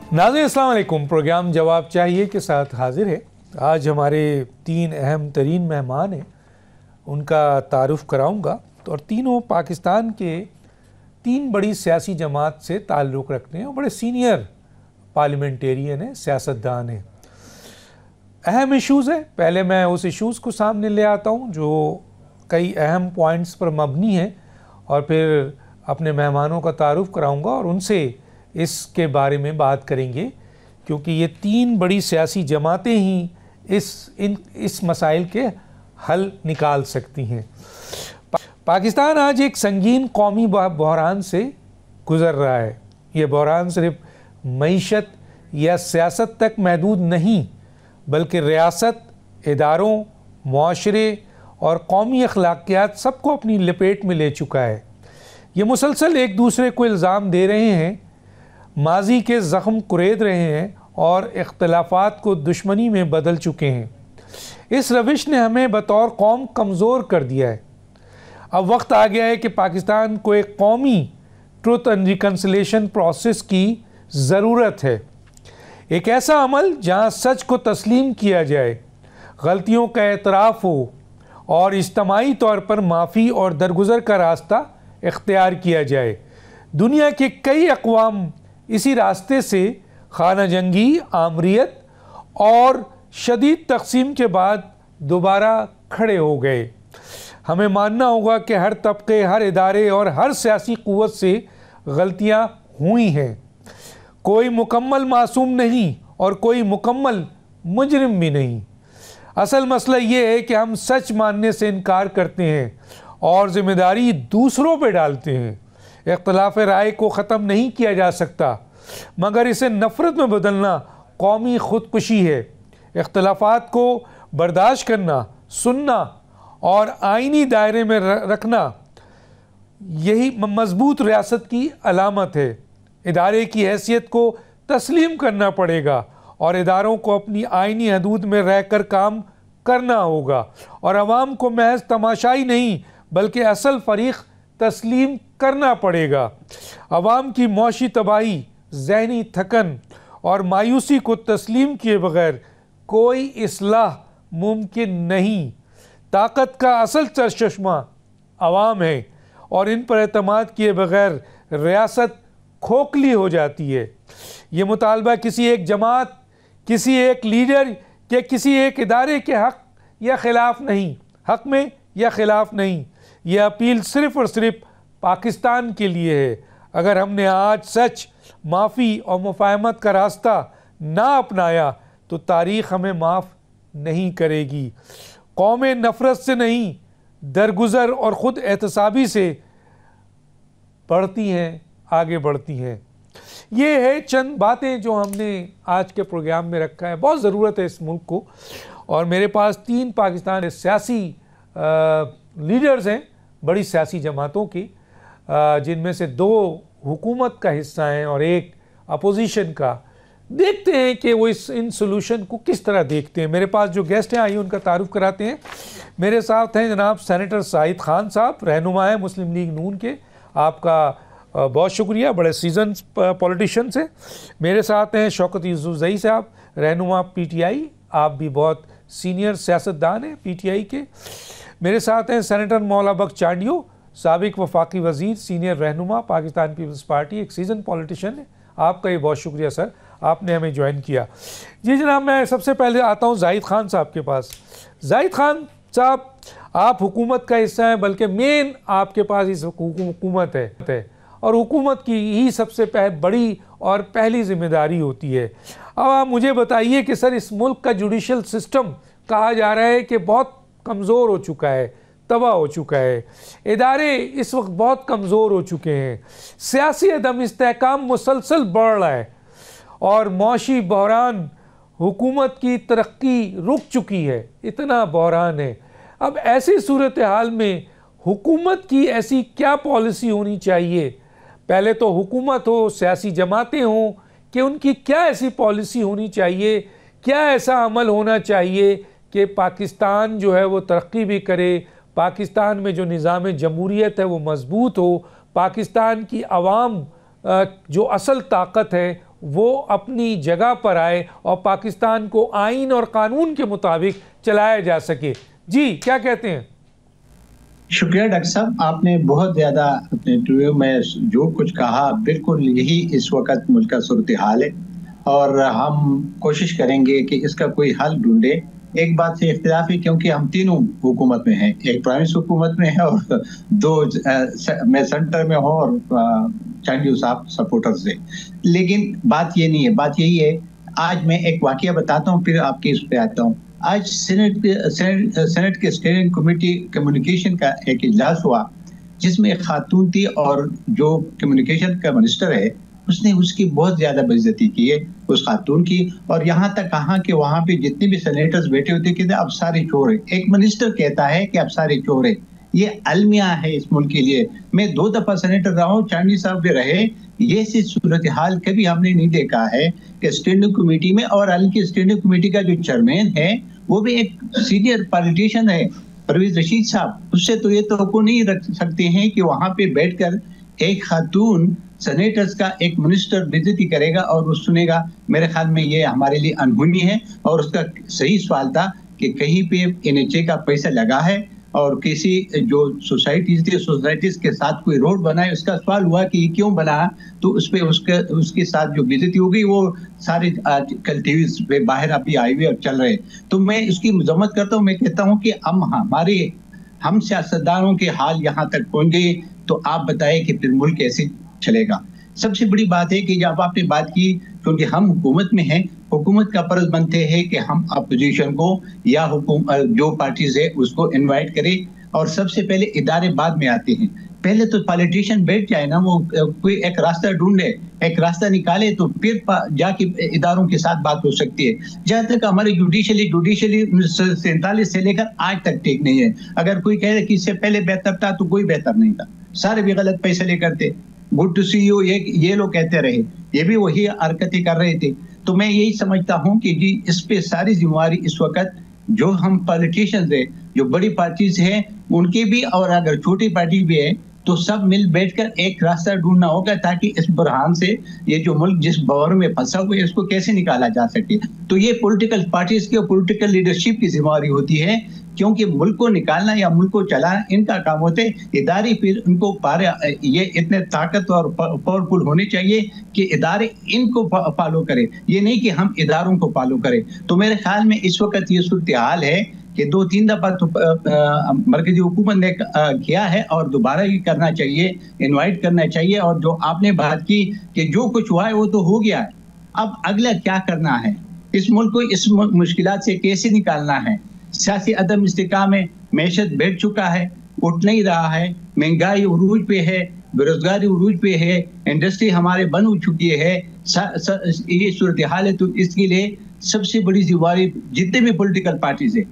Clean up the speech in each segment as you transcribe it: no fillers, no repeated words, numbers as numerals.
नाज़रीन अस्सलाम वालेकुम। प्रोग्राम जवाब चाहिए के साथ हाजिर है। आज हमारे तीन अहम तरीन मेहमान हैं, उनका तारुफ कराऊंगा। तो और तीनों पाकिस्तान के तीन बड़ी सियासी जमात से ताल्लुक़ रखते हैं और बड़े सीनियर पार्लियामेंटेरियन हैं, सियासतदान हैं। अहम इश्यूज़ हैं। पहले मैं उस इश्यूज़ को सामने ले आता हूँ जो कई अहम पॉइंट्स पर मबनी हैं, और फिर अपने मेहमानों का तारुफ कराऊंगा और उनसे इसके बारे में बात करेंगे, क्योंकि ये तीन बड़ी सियासी जमातें ही इस मसाइल के हल निकाल सकती हैं। पाकिस्तान आज एक संगीन कौमी बहरान से गुज़र रहा है। ये बहरान सिर्फ मईशत या सियासत तक महदूद नहीं, बल्कि रियासत, इदारों, मुआशरे और कौमी अखलाकियात सबको अपनी लपेट में ले चुका है। ये मुसलसल एक दूसरे को इल्ज़ाम दे रहे हैं, माजी के ज़ख्म कुरेद रहे हैं और इख्तलाफात को दुश्मनी में बदल चुके हैं। इस रविश ने हमें बतौर कौम कमज़ोर कर दिया है। अब वक्त आ गया है कि पाकिस्तान को एक कौमी ट्रुथ एंड रिकन्सिलेशन प्रोसेस की ज़रूरत है। एक ऐसा अमल जहां सच को तस्लीम किया जाए, गलतियों का एतराफ़ हो और इज्तमाही तौर पर माफ़ी और दरगुज़र का रास्ता इख्तियार किया जाए। दुनिया के कई अक़वाम इसी रास्ते से खाना जंगी, आमरीत और शदीद तक़सीम के बाद दोबारा खड़े हो गए। हमें मानना होगा कि हर तबके, हर इदारे और हर सियासी क़ुव्वत से गलतियाँ हुई हैं। कोई मुकम्मल मासूम नहीं और कोई मुकम्मल मुजरिम भी नहीं। असल मसला ये है कि हम सच मानने से इनकार करते हैं और ज़िम्मेदारी दूसरों पे डालते हैं। इख्तलाफ राय को ख़त्म नहीं किया जा सकता, मगर इसे नफ़रत में बदलना कौमी ख़ुदकुशी है। इख्तलाफात को बर्दाश्त करना, सुनना और आइनी दायरे में रखना यही मजबूत रियासत की अलामत है। इदारे की हैसियत को तस्लीम करना पड़ेगा और इदारों को अपनी आइनी हदूद में रहकर काम करना होगा, और अवाम को महज तमाशाई नहीं बल्कि असल फ़रीक तस्लीम करना पड़ेगा। अवाम की मौशी तबाही, ज़हनी थकन और मायूसी को तस्लीम किए बगैर कोई इस्लाह मुमकिन नहीं। ताकत का असल चश्मा अवाम है और इन पर एतमाद किए बगैर रियासत खोखली हो जाती है। ये मुतालबा किसी एक जमात, किसी एक लीडर या किसी एक इदारे के हक़ या ख़िलाफ़ नहीं, हक़ में या ख़िलाफ़ नहीं। यह अपील सिर्फ़ और सिर्फ पाकिस्तान के लिए है। अगर हमने आज सच, माफ़ी और मुफ़ाहमत का रास्ता ना अपनाया तो तारीख़ हमें माफ़ नहीं करेगी। कौमें नफ़रत से नहीं, दरगुज़र और ख़ुद एहतसाबी से बढ़ती हैं, आगे बढ़ती हैं। ये है चंद बातें जो हमने आज के प्रोग्राम में रखा है। बहुत ज़रूरत है इस मुल्क को, और मेरे पास तीन पाकिस्तान सियासी लीडर्स हैं, बड़ी सियासी जमातों की, जिनमें से दो हुकूमत का हिस्सा हैं और एक अपोजिशन का। देखते हैं कि वो इन सोल्यूशन को किस तरह देखते हैं। मेरे पास जो गेस्ट हैं, आइए उनका तारुफ कराते हैं। मेरे साथ हैं जनाब सेनेटर साहिद खान साहब, रहनुमा है मुस्लिम लीग नून के। आपका बहुत शुक्रिया, बड़े सीजन पॉलिटिशियन से। मेरे साथ हैं शौकत यूसुफ़ज़ई साहब, रहनुमा PTI, आप भी बहुत सीनियर सियासतदान हैं PTI के। मेरे साथ हैं सेनेटर मौला बख्श चांडियो, साबिक वफाकी वज़ीर, सीनियर रहनुमा पाकिस्तान पीपल्स पार्टी, एक सीजन पॉलिटिशियन है। आपका ये बहुत शुक्रिया सर, आपने हमें ज्वाइन किया। जी जनाब, मैं सबसे पहले आता हूँ जाहिद खान साहब के पास। जाहिद खान साहब, आप हुकूमत का हिस्सा हैं, बल्कि मेन आपके पास इस हुकूमत है और हुकूमत की ही सबसे बड़ी और पहली ज़िम्मेदारी होती है। अब आप मुझे बताइए कि सर, इस मुल्क का जुडिशल सिस्टम कहा जा रहा है कि बहुत कमज़ोर हो चुका है, तबाह हो चुका है। इदारे इस वक्त बहुत कमज़ोर हो चुके हैं। सियासी अदम इस्तेहकाम मुसलसल बढ़ रहा है और मौशी बहरान, हुकूमत की तरक्की रुक चुकी है, इतना बहरान है। अब ऐसी सूरत हाल में हुकूमत की ऐसी क्या पॉलिसी होनी चाहिए? पहले तो हुकूमत हो, सियासी जमातें हों, कि उनकी क्या ऐसी पॉलिसी होनी चाहिए, क्या ऐसा अमल होना चाहिए कि पाकिस्तान जो है वो तरक्की भी करे, पाकिस्तान में जो निज़ाम जमहूरियत है वो मजबूत हो, पाकिस्तान की आवाम जो असल ताकत है वो अपनी जगह पर आए और पाकिस्तान को आइन और कानून के मुताबिक चलाया जा सके। जी क्या कहते हैं? शुक्रिया डॉक्टर साहब, आपने बहुत ज़्यादा अपने इंटरव्यू में जो कुछ कहा बिल्कुल यही इस वक्त मुल्क का सूरत हाल है और हम कोशिश करेंगे कि इसका कोई हल ढूंढे। एक बात से इख्तिलाफ है क्योंकि हम तीनों हुकूमत में हैं, एक प्राइम मिनिस्टर हुकूमत में है और दो मैं सेंटर में हूँ और चांदी साहब सपोर्टर से। लेकिन बात ये नहीं है, बात यही है। आज मैं एक वाकया बताता हूँ फिर आपके इस पे आता हूँ। आज सेनेट के स्टीयरिंग कमेटी कम्युनिकेशन का एक इजलास हुआ जिसमें एक खातून थी और जो कम्युनिकेशन का मिनिस्टर है उसने उसकी बहुत ज्यादा बेइज्जती की है उस खातून की, और यहाँ तक कहा कि वहाँ पे जितने भी सेनेटर्स बैठे होते कहते अब सारे चोर है। एक मिनिस्टर कहता है कि अब सारे चोर है, ये अलमिया है इस मुल्क के लिए। मैं 2 दफा सेनेटर रहा हूँ, चांदी साहब भी रहे, ये सी सूरत हाल कभी हमने नहीं देखा है कि स्टैंडिंग कमेटी में, और हल्की स्टैंडिंग कमेटी का जो चेयरमैन है वो भी एक सीनियर पॉलिटिशियन है परवेज रशीद साहब, उससे तो ये तो नहीं रख सकते हैं कि वहां पे बैठकर एक खातून सेनेटर्स का एक मिनिस्टर बेइज्जती करेगा और वो सुनेगा। मेरे ख्याल में ये हमारे लिए अनहोनी है। और उसका सही सवाल था कि कहीं पे NHA का पैसा लगा है और किसी जो सोसाइटीज के साथ कोई रोड बनाए, उसका सवाल हुआ कि ये क्यों बना, तो उस पे उसके साथ जो बेइज्जती हो गई वो सारे कल टीवी पे बाहर अभी आए हुए और चल रहे। तो मैं इसकी मजम्मत करता हूँ, मैं कहता हूँ कि हम सियासतदानों के हाल यहाँ तक पहुंच गए, तो आप बताएं कि फिर मुल्क कैसे चलेगा। सबसे बड़ी बात है कि जब आपने बात की, क्योंकि हम हुकूमत में हैं, हुकूमत का फर्ज बनते हैं कि हम अपोजिशन को या जो पार्टीज है उसको इनवाइट करें, और सबसे पहले इदारे बाद में आते हैं। पहले तो पॉलिटिशियन बैठ जाए ना, वो कोई एक रास्ता ढूंढे, एक रास्ता निकाले, तो फिर जाके इदारों के साथ बात हो सकती है। जहां तक हमारे जुडिशली 47 से लेकर आज तक ठीक नहीं है। अगर कोई कहे कि इससे पहले बेहतर था, तो कोई बेहतर नहीं था, सारे भी गलत फैसले करते। गुड टू सी यू ये लोग कहते रहे, ये भी वही हरकतें कर रहे थे। तो मैं यही समझता हूं कि जी इस पे सारी जिम्मेवारी इस वक्त जो हम पॉलिटिशियंस है, जो बड़ी पार्टीज हैं उनकी भी, और अगर छोटी पार्टी भी है, तो सब मिल बैठकर एक रास्ता ढूंढना होगा ताकि इस बुरहान से, ये जो मुल्क जिस बौर में फंसा हुआ है, इसको कैसे निकाला जा सके। तो ये पॉलिटिकल पार्टीज की और पॉलिटिकल लीडरशिप की जिम्मेवारी होती है, क्योंकि मुल्क को निकालना या मुल्क को चलाना इनका काम होते हैं। इदारे फिर उनको ये इतने ताकत और पावरफुल होने चाहिए कि इदारे इनको फॉलो करें, ये नहीं कि हम इदारों को फॉलो करें। तो मेरे ख्याल में इस वक्त ये सूरत हाल है कि 2-3 दफा तो मरकजी हुकूमत ने किया है और दोबारा ही करना चाहिए, इनवाइट करना चाहिए। और जो आपने बात की कि जो कुछ हुआ है वो तो हो गया है, अब अगला क्या करना है, इस मुल्क को इस मुश्किलात से कैसे निकालना है। सियासी अदम इस्तेकाम में मैशत बैठ चुका है, उठ नहीं रहा है, महंगाई उरूज पे है, बेरोजगारी उरूज पे है, इंडस्ट्री हमारे बंद हो चुकी है, ये सूरत हाल है। तो इसके लिए सबसे बड़ी जिम्मेवारी जितने भी पॉलिटिकल पार्टीज है,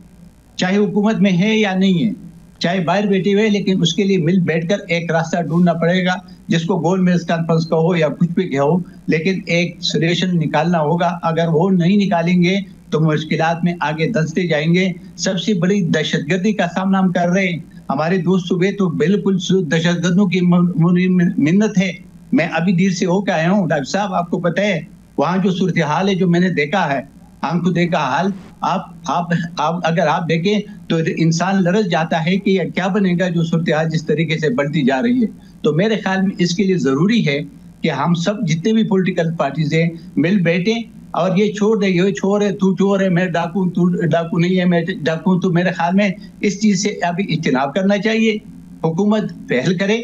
चाहे हुकूमत में है या नहीं है, चाहे बाहर बैठे हुए, लेकिन उसके लिए मिल बैठकर एक रास्ता ढूंढना पड़ेगा, जिसको गोल मेज कॉन्फ्रेंस का हो या कुछ भी कहो, लेकिन एक सोल्यूशन निकालना होगा। अगर वो नहीं निकालेंगे तो मुश्किलात में आगे धंसते जाएंगे। सबसे बड़ी दहशतगर्दी का सामना हम कर रहे हैं, हमारे दोस्त सुबह तो बिल्कुल दहशतगर्दों की मिन्नत है। मैं अभी देर से होकर आया हूँ डॉक्टर साहब, आपको पता है वहाँ जो सूरत हाल है, जो मैंने देखा है, आंखों देखा हाल, आप अगर आप देखें तो इंसान लरस जाता है कि क्या बनेगा जो सूरत हाल जिस तरीके से बढ़ती जा रही है। तो मेरे ख्याल में इसके लिए जरूरी है कि हम सब जितने भी पॉलिटिकल पार्टीज हैं मिल बैठे और ये छोड़ दे, ये चोर है, तू चोर है, मैं डाकू, तू डाकू नहीं है, मैं डाकू। तो मेरे ख्याल में इस चीज से अभी इज्तनाब करना चाहिए, हुकूमत पहल करे।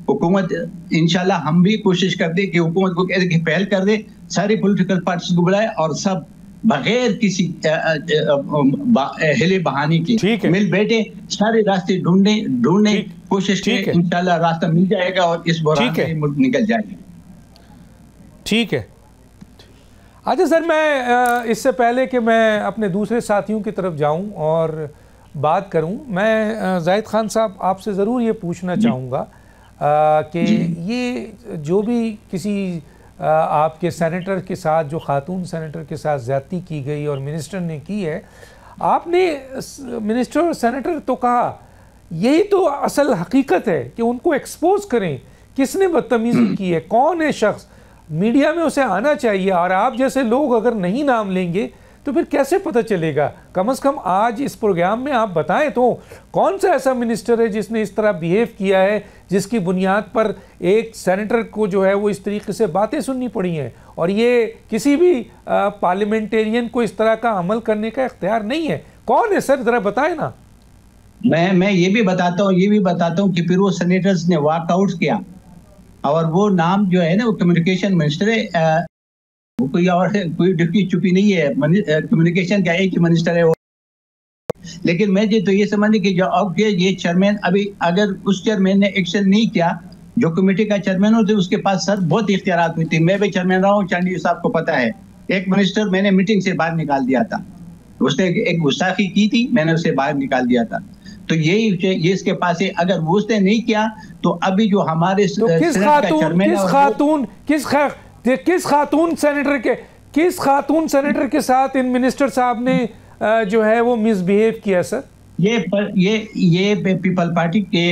हुकूमत इंशाल्लाह हम भी कोशिश कर दे कि हुकूमत को कह पहल कर दे, सारी पॉलिटिकल पार्टीज को बुलाए और सब बगैर किसी हिले बहाने के मिल बैठे सारे रास्ते ढूंढने कोशिश करें। इंशाल्लाह रास्ता मिल जाएगा और इस बुरान से मुल्क निकल जाएगा। ठीक है। अच्छा सर, मैं इससे पहले कि मैं अपने दूसरे साथियों की तरफ जाऊं और बात करूं, मैं जाहिद खान साहब आपसे ज़रूर ये पूछना चाहूँगा कि ये जो भी किसी आपके सेनेटर के साथ, जो खातून सेनेटर के साथ ज़्यादती की गई और मिनिस्टर ने की है, आपने मिनिस्टर और सेनेटर तो कहा, यही तो असल हकीकत है कि उनको एक्सपोज करें, किसने बदतमीज़ी की है, कौन है शख्स। मीडिया में उसे आना चाहिए। और आप जैसे लोग अगर नहीं नाम लेंगे तो फिर कैसे पता चलेगा? कम से कम आज इस प्रोग्राम में आप बताएं तो कौन सा ऐसा मिनिस्टर है जिसने इस तरह बिहेव किया है, जिसकी बुनियाद पर एक सेनेटर को जो है वो इस तरीके से बातें सुननी पड़ी हैं, और ये किसी भी पार्लियामेंटेरियन को इस तरह का अमल करने का इख्तियार नहीं है। कौन है सर, जरा बताएं ना। मैं ये भी बताता हूँ कि फिर वो सेनेटर्स ने वॉकआउट किया, और वो नाम जो है ना वो कम्युनिकेशन मिनिस्टर है, वो कोई डिप्टी चुपी नहीं है, कम्युनिकेशन का एक ही मिनिस्टर है वो। लेकिन मैं तो ये समझने की जो अब ये चेयरमैन, अभी अगर उस चेयरमैन ने एक्शन नहीं किया, जो कमेटी का चेयरमैन होते उसके पास सर बहुत इख्तियारात हुई थी। मैं भी चेयरमैन रहा हूँ, चांडी साहब को पता है, एक मिनिस्टर मैंने मीटिंग से बाहर निकाल दिया था, उसने एक गुस्ताखी की थी, मैंने उसे बाहर निकाल दिया था। तो ये इसके पास है, अगर वो उसने नहीं किया तो अभी जो हमारे किस खातून सेनेटर के साथ इन मिनिस्टर साहब ने जो है वो मिसबिहेव किया सर? ये पीपल पार्टी के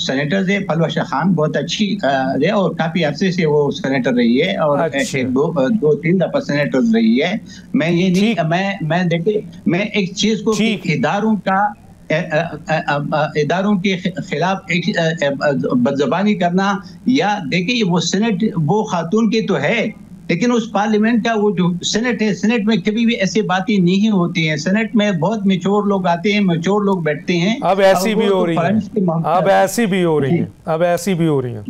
सेनेटर है, फलवा खान बहुत अच्छी है और काफी अरसे से वो सेनेटर रही है, और अच्छा। दो तीन दफा सेनेटर रही है। मैं ये नहीं, मैं देखिए, मैं एक चीज को इदारों के खिलाफ बदजबानी करना, या देखिए वो सेनेट वो खातून की तो है, लेकिन उस पार्लियामेंट का वो जो सेनेट है, सेनेट में कभी भी ऐसी बातें नहीं होती हैं। सेनेट में बहुत मैच्योर लोग आते हैं, मैच्योर लोग बैठते हैं। अब ऐसी भी हो रही है, अब ऐसी भी हो रही है।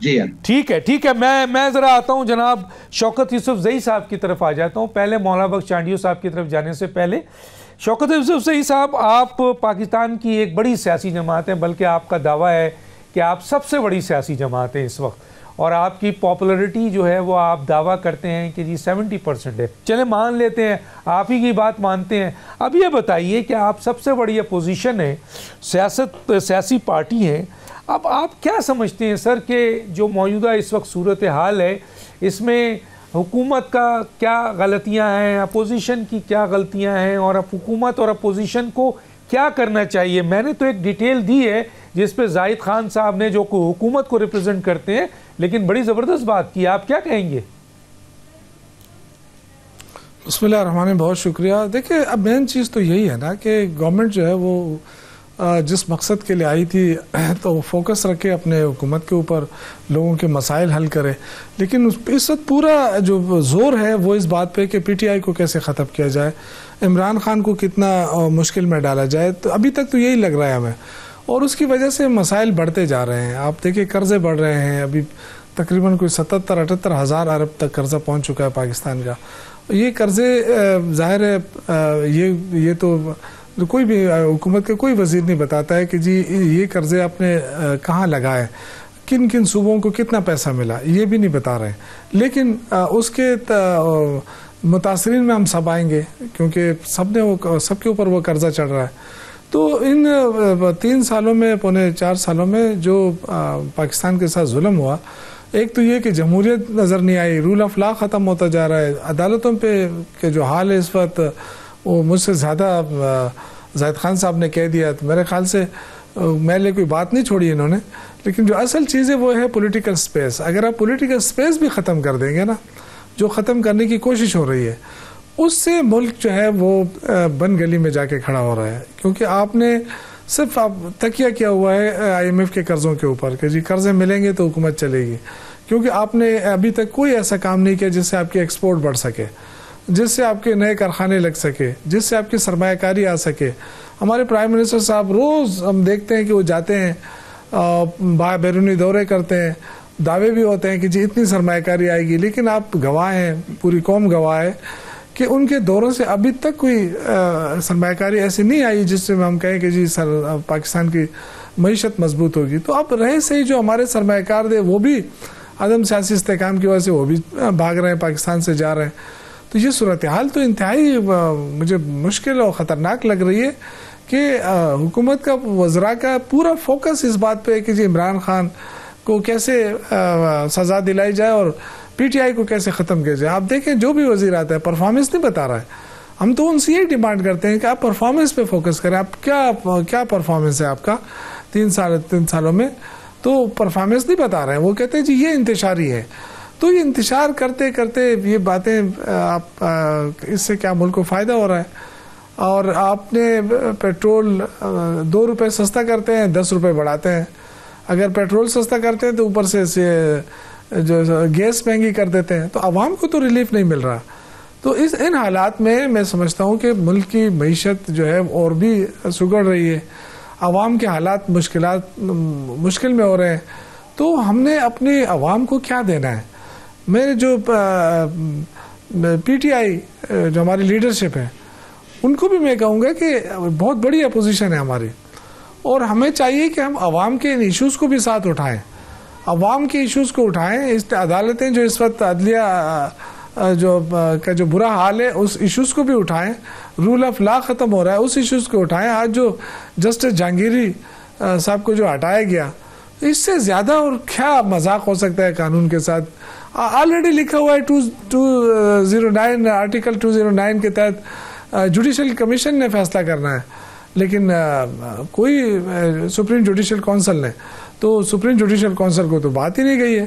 जी ठीक है। मैं जरा आता हूं जनाब शौकत यूसुफजई साहब की तरफ आ जाता हूं। पहले मौलाना बख्श चांडियो साहब की तरफ जाने से पहले, शौकत यूसुफजई साहब, आप पाकिस्तान की एक बड़ी सियासी जमात हैं, बल्कि आपका दावा है कि आप सबसे बड़ी सियासी जमात हैं इस वक्त, और आपकी पॉपुलरिटी जो है वो आप दावा करते हैं कि जी 70% है। चले मान लेते हैं, आप ही की बात मानते हैं। अब ये बताइए कि आप सबसे बड़ी अपोजिशन है, सियासी पार्टी है, अब आप क्या समझते हैं सर कि जो मौजूदा इस वक्त सूरत हाल है, इसमें हुकूमत का क्या गलतियां हैं, अपोजिशन की क्या गलतियां हैं, और अब हुकूमत और अपोजिशन को क्या करना चाहिए? मैंने तो एक डिटेल दी है जिस पे जाहिद खान साहब ने, जो हुकूमत को रिप्रेजेंट करते हैं, लेकिन बड़ी ज़बरदस्त बात की। आप क्या कहेंगे? बिस्मिल्लाह रहमान, बहुत शुक्रिया। देखिए, अब मेन चीज़ तो यही है ना कि गवर्नमेंट जो है वो जिस मकसद के लिए आई थी तो फोकस रखे अपने हुकूमत के ऊपर, लोगों के मसाइल हल करे। लेकिन इस वक्त पूरा जो जोर है वो इस बात पे कि पीटीआई को कैसे ख़त्म किया जाए, इमरान खान को कितना मुश्किल में डाला जाए। तो अभी तक तो यही लग रहा है हमें, और उसकी वजह से मसाइल बढ़ते जा रहे हैं। आप देखिए, कर्ज़े बढ़ रहे हैं, अभी तकरीबन कोई 77-78 हज़ार अरब तक कर्ज़ा पहुँच चुका है पाकिस्तान का। ये कर्ज़े ज़ाहिर है ये तो कोई भी हुकूमत का कोई वज़ीर नहीं बताता है कि जी ये कर्ज़े आपने कहाँ लगाए, किन किन सूबों को कितना पैसा मिला, ये भी नहीं बता रहे। लेकिन उसके मुतासरीन में हम सब आएंगे, क्योंकि सबके ऊपर वो कर्ज़ा चढ़ रहा है। तो इन 3 सालों में, पौने 4 सालों में जो पाकिस्तान के साथ जुल्म हुआ, एक तो ये कि जमहूरियत नज़र नहीं आई, रूल ऑफ लॉ ख़त्म होता जा रहा है, अदालतों पे के जो हाल है इस वक्त वो मुझसे ज़्यादा जाहिद खान साहब ने कह दिया। तो मेरे ख्याल से मेरे कोई बात नहीं छोड़ी इन्होंने। लेकिन जो असल चीज़ है वो है पॉलिटिकल स्पेस। अगर आप पॉलिटिकल स्पेस भी ख़त्म कर देंगे ना, जो ख़त्म करने की कोशिश हो रही है, उससे मुल्क जो है वो बन गली में जाके खड़ा हो रहा है। क्योंकि आपने सिर्फ आप तकिया किया हुआ है IMF के कर्ज़ों के ऊपर कि जी कर्ज़े मिलेंगे तो हुकूमत चलेगी, क्योंकि आपने अभी तक कोई ऐसा काम नहीं किया जिससे आपकी एक्सपोर्ट बढ़ सके, जिससे आपके नए कारखाने लग सके, जिससे आपकी सरमायाकारी आ सके। हमारे प्राइम मिनिस्टर साहब रोज़ हम देखते हैं कि वो जाते हैं, बैरूनी दौरे करते हैं, दावे भी होते हैं कि जी इतनी सरमायाकारी आएगी, लेकिन आप गवाह हैं, पूरी कौम गवाह है कि उनके दौरों से अभी तक कोई सरमायाकारी ऐसी नहीं आई जिससे हम कहें कि जी पाकिस्तान की मईशत मजबूत होगी। तो अब रहे सही जो हमारे सरमायाकार थे वो भी अदम सियासी इस्तेहकाम की वजह से वो भी भाग रहे हैं, पाकिस्तान से जा रहे हैं। तो ये सूरत हाल तो इंतहाई मुझे मुश्किल और ख़तरनाक लग रही है कि हुकूमत का, वज़रा का पूरा फोकस इस बात पे है कि जी इमरान खान को कैसे सज़ा दिलाई जाए और PTI को कैसे ख़त्म किया जाए। आप देखें जो भी वज़ीर आता है परफॉर्मेंस नहीं बता रहा है। हम तो उनसे यही डिमांड करते हैं कि आप परफॉर्मेंस पे फोकस करें। आप क्या परफॉर्मेंस है आपका 3 सालों में, तो परफॉर्मेंस नहीं बता रहे हैं। वो कहते हैं जी ये इंतशारी है। तो ये इंतजार करते करते ये बातें आप इससे क्या मुल्क को फ़ायदा हो रहा है? और आपने पेट्रोल 2 रुपये सस्ता करते हैं, 10 रुपये बढ़ाते हैं। अगर पेट्रोल सस्ता करते हैं तो ऊपर से जो गैस महंगी कर देते हैं, तो आवाम को तो रिलीफ नहीं मिल रहा। तो इन हालात में मैं समझता हूँ कि मुल्क की मईशत जो है और भी सुगड़ रही है, आवाम के हालात मुश्किल में हो रहे हैं। तो हमने अपने आवाम को क्या देना है? मेरे जो PTI जो हमारी लीडरशिप है, उनको भी मैं कहूँगा कि बहुत बड़ी अपोजिशन है हमारी, और हमें चाहिए कि हम आवाम के इन इश्यूज़ को भी साथ उठाएं, आवाम के इश्यूज़ को उठाएं। इस अदालतें जो इस वक्त अदलिया का जो बुरा हाल है, उस इश्यूज़ को भी उठाएं। रूल ऑफ लॉ ख़त्म हो रहा है, उस इश्यूज़ को उठाएं। आज जो जस्टिस जहांगीरी साहब को जो हटाया गया, इससे ज़्यादा और क्या मजाक हो सकता है कानून के साथ? ऑलरेडी लिखा हुआ है 209 आर्टिकल 209 के तहत जुडिशल कमीशन ने फैसला करना है, लेकिन कोई सुप्रीम जुडिशल काउंसिल ने, तो सुप्रीम जुडिशल काउंसिल को तो बात ही नहीं गई है।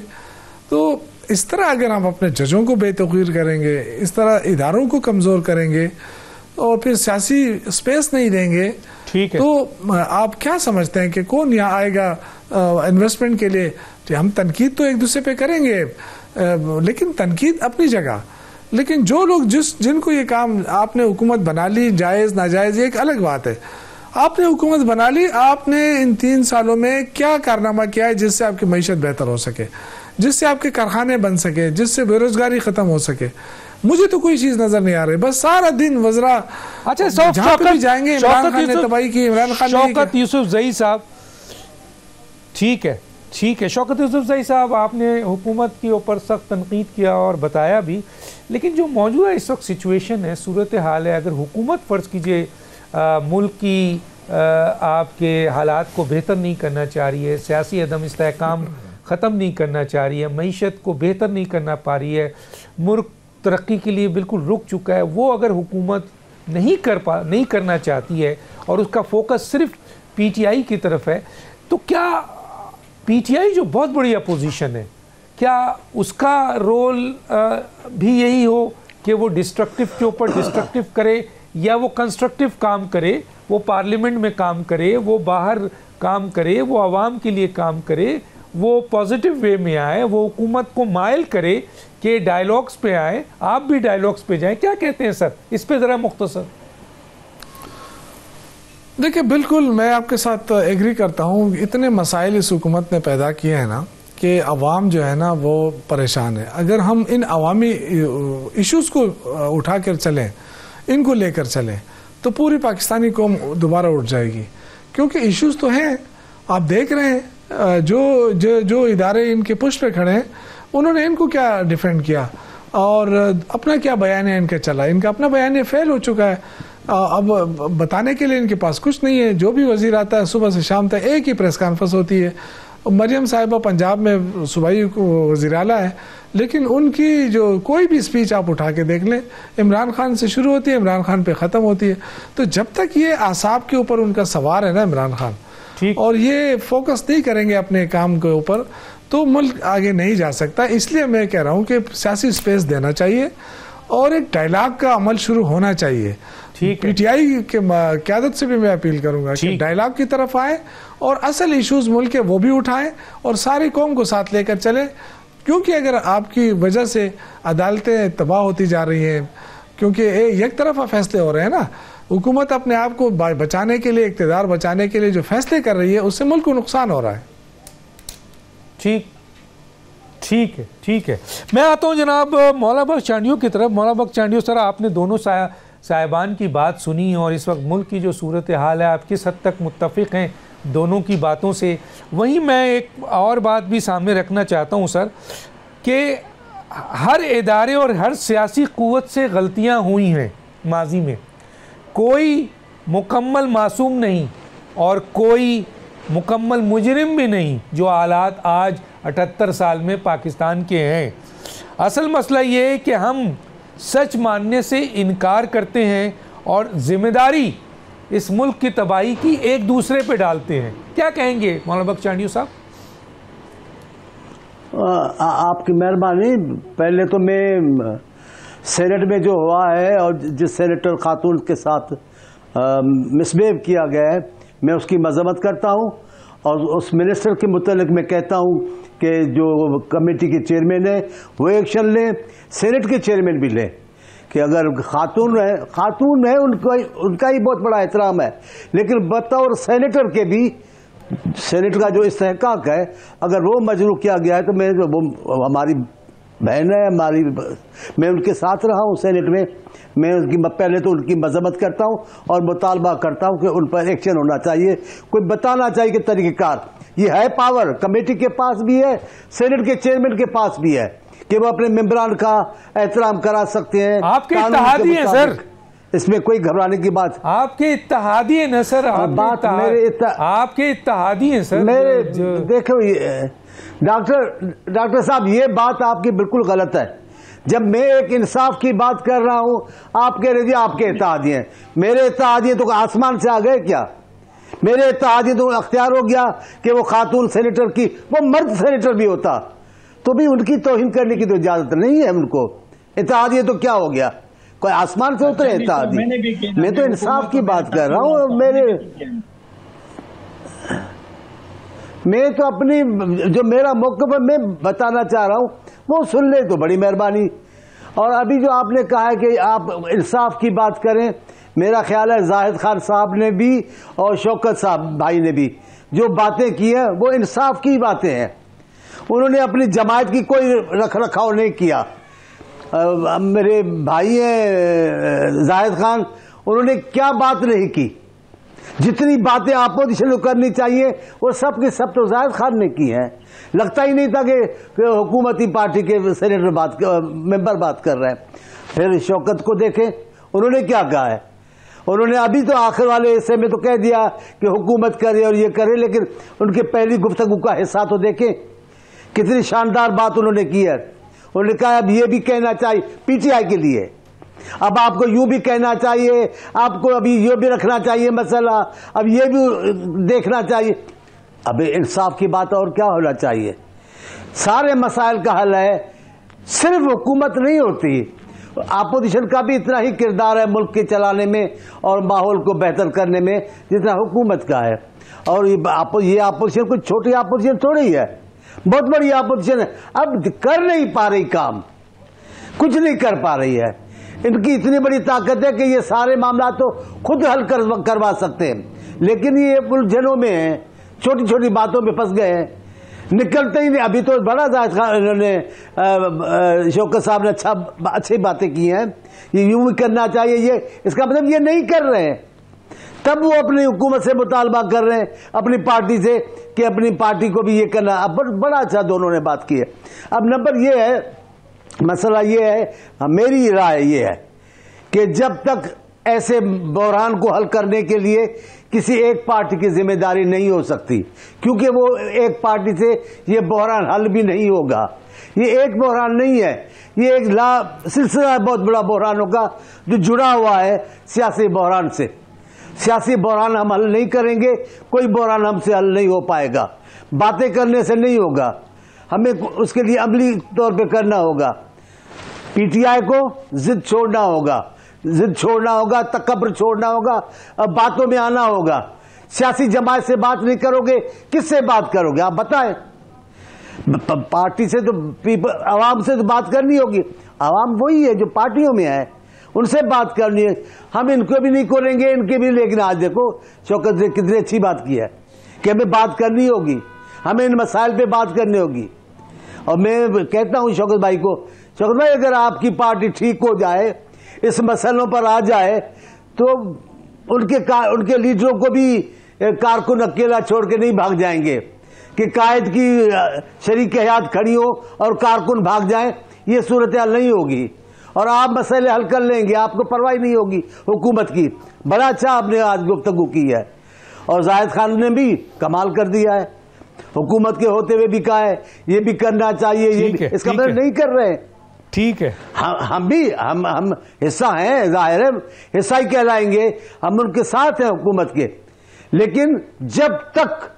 तो इस तरह अगर हम अपने जजों को बेतौकीर करेंगे, इस तरह इदारों को कमज़ोर करेंगे और फिर सियासी स्पेस नहीं देंगे, ठीक है, तो आप क्या समझते हैं कि कौन यहाँ आएगा इन्वेस्टमेंट के लिए? तो हम तनकीद तो एक दूसरे पे करेंगे, लेकिन तनकीद अपनी जगह, लेकिन जो लोग जिनको ये काम आपने हुकूमत बना ली, जायज़ नाजायज़ ये एक अलग बात है। आपने हुकूमत बना ली, आपने इन 3 सालों में क्या कारनामा किया है जिससे आपकी मईशत बेहतर हो सके, जिससे आपके कारखाने बन सके, जिससे बेरोजगारी खत्म हो सके? मुझे तो कोई चीज नजर नहीं आ रही। बस सारा दिन वज़रा, अच्छा जहां पे भी जाएंगे इमरान खान ने तबाही की, इमरान खान शौकत यूसुफजई साहब, ठीक है शौकत यूसुफजई साहब, आपने हुकूमत के ऊपर सख्त तनकीद किया और बताया भी, लेकिन जो मौजूदा इस वक्त सिचुएशन है, सूरत हाल है, अगर हुकूमत फ़र्ज़ कीजिए मुल्क की आपके हालात को बेहतर नहीं करना चाह रही है, सियासी अदम इस्तेहकाम ख़त्म नहीं करना चाह रही है, मईशत को बेहतर नहीं करना पा रही है, मुल्क तरक्की के लिए बिल्कुल रुक चुका है, वो अगर हुकूमत नहीं करना चाहती है और उसका फोकस सिर्फ PTI की तरफ है, तो क्या PTI जो बहुत बड़ी अपोजिशन है, क्या उसका रोल भी यही हो कि वो डिस्ट्रक्टिव के ऊपर डिस्ट्रक्टिव करे, या वो कंस्ट्रक्टिव काम करे, वो पार्लियामेंट में काम करे, वो बाहर काम करे, वो आवाम के लिए काम करे, वो पॉजिटिव वे में आए, वो हुकूमत को माइल करे कि डायलॉग्स पे आए, आप भी डायलॉग्स पे जाएं? क्या कहते हैं सर इस पे ज़रा मुख्तसर? देखिए, बिल्कुल मैं आपके साथ एग्री करता हूँ। इतने मसाइल इस हुकूमत ने पैदा किए हैं ना कि अवाम जो है ना वो परेशान है। अगर हम इन अवामी इश्यूज़ को उठा कर चलें, इनको लेकर चलें, तो पूरी पाकिस्तानी कौम दोबारा उठ जाएगी, क्योंकि इश्यूज़ तो हैं। आप देख रहे हैं जो इदारे इनके पुश पे खड़े हैं, उन्होंने इनको क्या डिफेंड किया और अपना क्या बयान है इनका चला। इनका अपना बयान फेल हो चुका है। अब बताने के लिए इनके पास कुछ नहीं है। जो भी वजीर आता है सुबह से शाम तक एक ही प्रेस कॉन्फ्रेंस होती है। मरियम साहिबा पंजाब में सूबाई वज़ीर आला है, लेकिन उनकी जो कोई भी स्पीच आप उठा के देख लें, इमरान खान से शुरू होती है, इमरान खान पे ख़त्म होती है। तो जब तक ये आसाब के ऊपर उनका सवार है ना इमरान खान, और ये फोकस नहीं करेंगे अपने काम के ऊपर, तो मुल्क आगे नहीं जा सकता। इसलिए मैं कह रहा हूँ कि सियासी स्पेस देना चाहिए और एक डायलॉग का अमल शुरू होना चाहिए। PTI के क़यादत से भी मैं अपील करूंगा कि डायलॉग की तरफ आए और असल इश्यूज मुल्क के वो भी उठाएं और सारी कौम को साथ लेकर चलें। क्योंकि अगर आपकी वजह से अदालतें तबाह होती जा रही हैं, क्योंकि एक तरफा फैसले हो रहे हैं ना, हुकूमत अपने आप को बचाने के लिए, इक़्तिदार बचाने के लिए जो फैसले कर रही है, उससे मुल्क को नुकसान हो रहा है। ठीक है। मैं आता हूँ जनाब मौला बख्श चांडियों की तरफ। मौला बख्श चांडियों सर, आपने दोनों साहिबान की बात सुनी और इस वक्त मुल्क की जो सूरत हाल है, आप किस हद तक मुत्तफ़िक़ हैं दोनों की बातों से? वहीं मैं एक और बात भी सामने रखना चाहता हूँ सर, कि हर इदारे और हर सियासी क़ुव्वत से गलतियाँ हुई हैं माजी में। कोई मुकम्मल मासूम नहीं और कोई मुकम्मल मुजरिम भी नहीं जो हालात आज 78 साल में पाकिस्तान के हैं। असल मसला ये है कि हम सच मानने से इनकार करते हैं और ज़िम्मेदारी इस मुल्क की तबाही की एक दूसरे पे डालते हैं। क्या कहेंगे मौलाना बख्श चांडियों साहब? आपकी मेहरबानी। पहले तो मैं सेनेट में जो हुआ है और जिस सेनेटर खातून के साथ मिसबिहेव किया गया है, मैं उसकी मजम्मत करता हूं और उस मिनिस्टर के मुतालिक मैं कहता हूं कि जो कमेटी के चेयरमैन है वो एक्शन लें, सेनेट के चेयरमैन भी लें कि अगर खातून है उनका ही बहुत बड़ा एहतराम है, लेकिन बतौर सेनेटर के भी सेनेट का जो इस्तेहकाक है अगर वो मजरूह किया गया है तो वो हमारी बहन है, मैं उनके साथ रहा हूँ सेनेट में। मैं उनकी पहले तो उनकी मजम्मत करता हूँ और मुतालबा करता हूँ कि उन पर एक्शन होना चाहिए, कोई बताना चाहिए कि तरीक़ेकार। ये है पावर कमेटी के पास भी है, सेनेट के चेयरमैन के पास भी है कि वो अपने मेंबरान का एहतराम करा सकते हैं। आपके इत्तेहादी हैं सर, इसमें कोई घबराने की बात। आपके इत्तेहादी हैं ना सर, आपके इत्तेहादी हैं सर। मेरे देखो डॉक्टर साहब, ये बात आपकी बिल्कुल गलत है। जब मैं एक इंसाफ की बात कर रहा हूं, आप कह रहे थे आपके इत्तेहादी हैं। मेरे इत्तेहादी तो आसमान से आ गए क्या? मेरे इत्तेहादी तो अख्तियार हो गया कि वो खातून सेनेटर की, वो मर्द सेनेटर भी होता तो भी उनकी तौहीन करने की तो इजाजत नहीं है उनको। इत्तेहादी तो क्या हो गया, कोई आसमान से उतरे इत्तेहादी? मैं तो इंसाफ की बात कर रहा हूं। मैं तो अपनी जो मेरा मौक़िफ़ है मैं बताना चाह रहा हूं, वो सुन ले तो बड़ी मेहरबानी। और अभी जो आपने कहा है कि आप इंसाफ की बात करें, मेरा ख्याल है जाहिद खान साहब ने भी और शौकत साहब भाई ने भी जो बातें की हैं वो इंसाफ की बातें हैं। उन्होंने अपनी जमात की कोई रख रखाव नहीं किया। मेरे भाई हैं जाहिद खान, उन्होंने क्या बात नहीं की। जितनी बातें अपोजिशन को करनी चाहिए वो सब की सब तो जाहिद खान ने की हैं। लगता ही नहीं था कि हुकूमती पार्टी के सेनेटर मेंबर बात कर रहे हैं। फिर शौकत को देखें, उन्होंने क्या कहा है। उन्होंने अभी तो आखिर वाले हिस्से में तो कह दिया कि हुकूमत करे और ये करे, लेकिन उनके पहली गुफ्तगू का हिस्सा तो देखें, कितनी शानदार बात उन्होंने की है। उन्होंने कहा अब ये भी कहना चाहिए पीटीआई के लिए, अब आपको यूं भी कहना चाहिए, आपको अभी ये भी रखना चाहिए मसला, अब ये भी देखना चाहिए। अब इंसाफ की बात और क्या होना चाहिए। सारे मसाइल का हल है, सिर्फ हुकूमत नहीं होती, अपोजिशन का भी इतना ही किरदार है मुल्क के चलाने में और माहौल को बेहतर करने में जितना हुकूमत का है। और ये अपोजिशन कोई छोटी अपोजिशन थोड़ी है, बहुत बड़ी अपोजिशन है। अब कर नहीं पा रही, काम कुछ नहीं कर पा रही है। इनकी इतनी बड़ी ताकत है कि ये सारे मामला तो खुद हल करवा सकते हैं, लेकिन ये उलझनों में है, छोटी छोटी बातों में फंस गए हैं, निकलते ही नहीं। अभी तो बड़ा इन्होंने शौकत साहब ने अच्छी बातें की हैं, ये यूं भी करना चाहिए, ये इसका मतलब ये नहीं कर रहे हैं। तब वो अपनी हुकूमत से मुतालबा कर रहे हैं, अपनी पार्टी से, कि अपनी पार्टी को भी ये करना। अब बड़ा अच्छा दोनों ने बात की है। अब नंबर ये है, मसला ये है, मेरी राय ये है कि जब तक ऐसे बहरान को हल करने के लिए किसी एक पार्टी की जिम्मेदारी नहीं हो सकती, क्योंकि वो एक पार्टी से ये बहरान हल भी नहीं होगा। ये एक बहरान नहीं है, ये एक सिलसिला बहुत बड़ा बहरान होगा जो जुड़ा हुआ है सियासी बहरान से। सियासी बहरान हम हल नहीं करेंगे, कोई बहरान हमसे हल नहीं हो पाएगा। बातें करने से नहीं होगा, हमें उसके लिए अमली तौर पे करना होगा। पीटीआई को जिद छोड़ना होगा, तकब्बर छोड़ना होगा, अब बातों में आना होगा। सियासी जमात से बात नहीं करोगे, किससे बात करोगे आप बताएं? पार्टी से तो आवाम से तो बात करनी होगी। आवाम वही है जो पार्टियों में है, उनसे बात करनी है। हम इनको भी नहीं करेंगे, इनके भी। लेकिन आज देखो शौकत ने कितनी अच्छी बात की है कि हमें बात करनी होगी, हमें इन मसाइल पे बात करनी होगी। और मैं कहता हूं शौकत भाई को, शौकत भाई अगर आपकी पार्टी ठीक हो जाए, इस मसलों पर आ जाए, तो उनके लीडरों को भी कारकुन अकेला छोड़ के नहीं भाग जाएंगे कि कायद की शरीक हयात खड़ी हो और कारकुन भाग जाएं। ये सूरत हाल नहीं होगी और आप मसले हल कर लेंगे, आपको परवाह नहीं होगी हुकूमत की। बड़ा अच्छा आपने आज गुफ्तगू की है और जाहिद खान ने भी कमाल कर दिया है, हुकूमत के होते हुए भी कहा है ये भी करना चाहिए, ये भी। इसका मतलब नहीं कर रहे। ठीक है, हम भी हम हिस्सा हैं, जाहिर है हिस्सा ही कहलाएंगे, हम उनके साथ हैं हुकूमत के। लेकिन जब तक